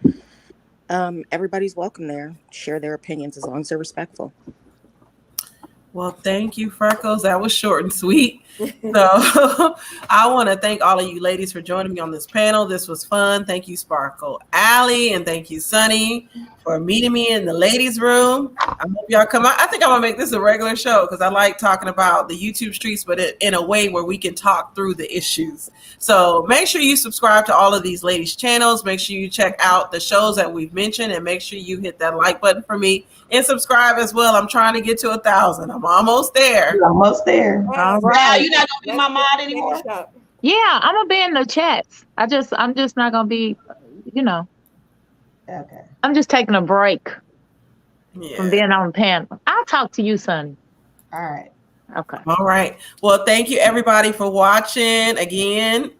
everybody's welcome there. Share their opinions as long as they're respectful. Well, thank you, Freckles. That was short and sweet. So I want to thank all of you ladies for joining me on this panel. This was fun. Thank you, Sparkle Allie, and thank you, Sunny, for meeting me in the ladies' room. I hope y'all come out. I think I'm going to make this a regular show because I like talking about the YouTube streets, but in a way where we can talk through the issues. So make sure you subscribe to all of these ladies' channels. Make sure you check out the shows that we've mentioned, and make sure you hit that like button for me and subscribe as well. I'm trying to get to 1,000. I'm almost there. You're almost there. All Now right. you're not gonna be my mod anymore. Yeah, I'm gonna be in the chats. I'm just not gonna be, Okay. I'm just taking a break from being on the panel. I'll talk to you, Sonny. All right. Okay. All right. Well, thank you everybody for watching. Again,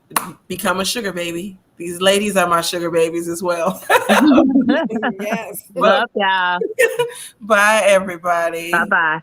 become a sugar baby. These ladies are my sugar babies as well. Yes. Love y'all. Bye, everybody. Bye-bye.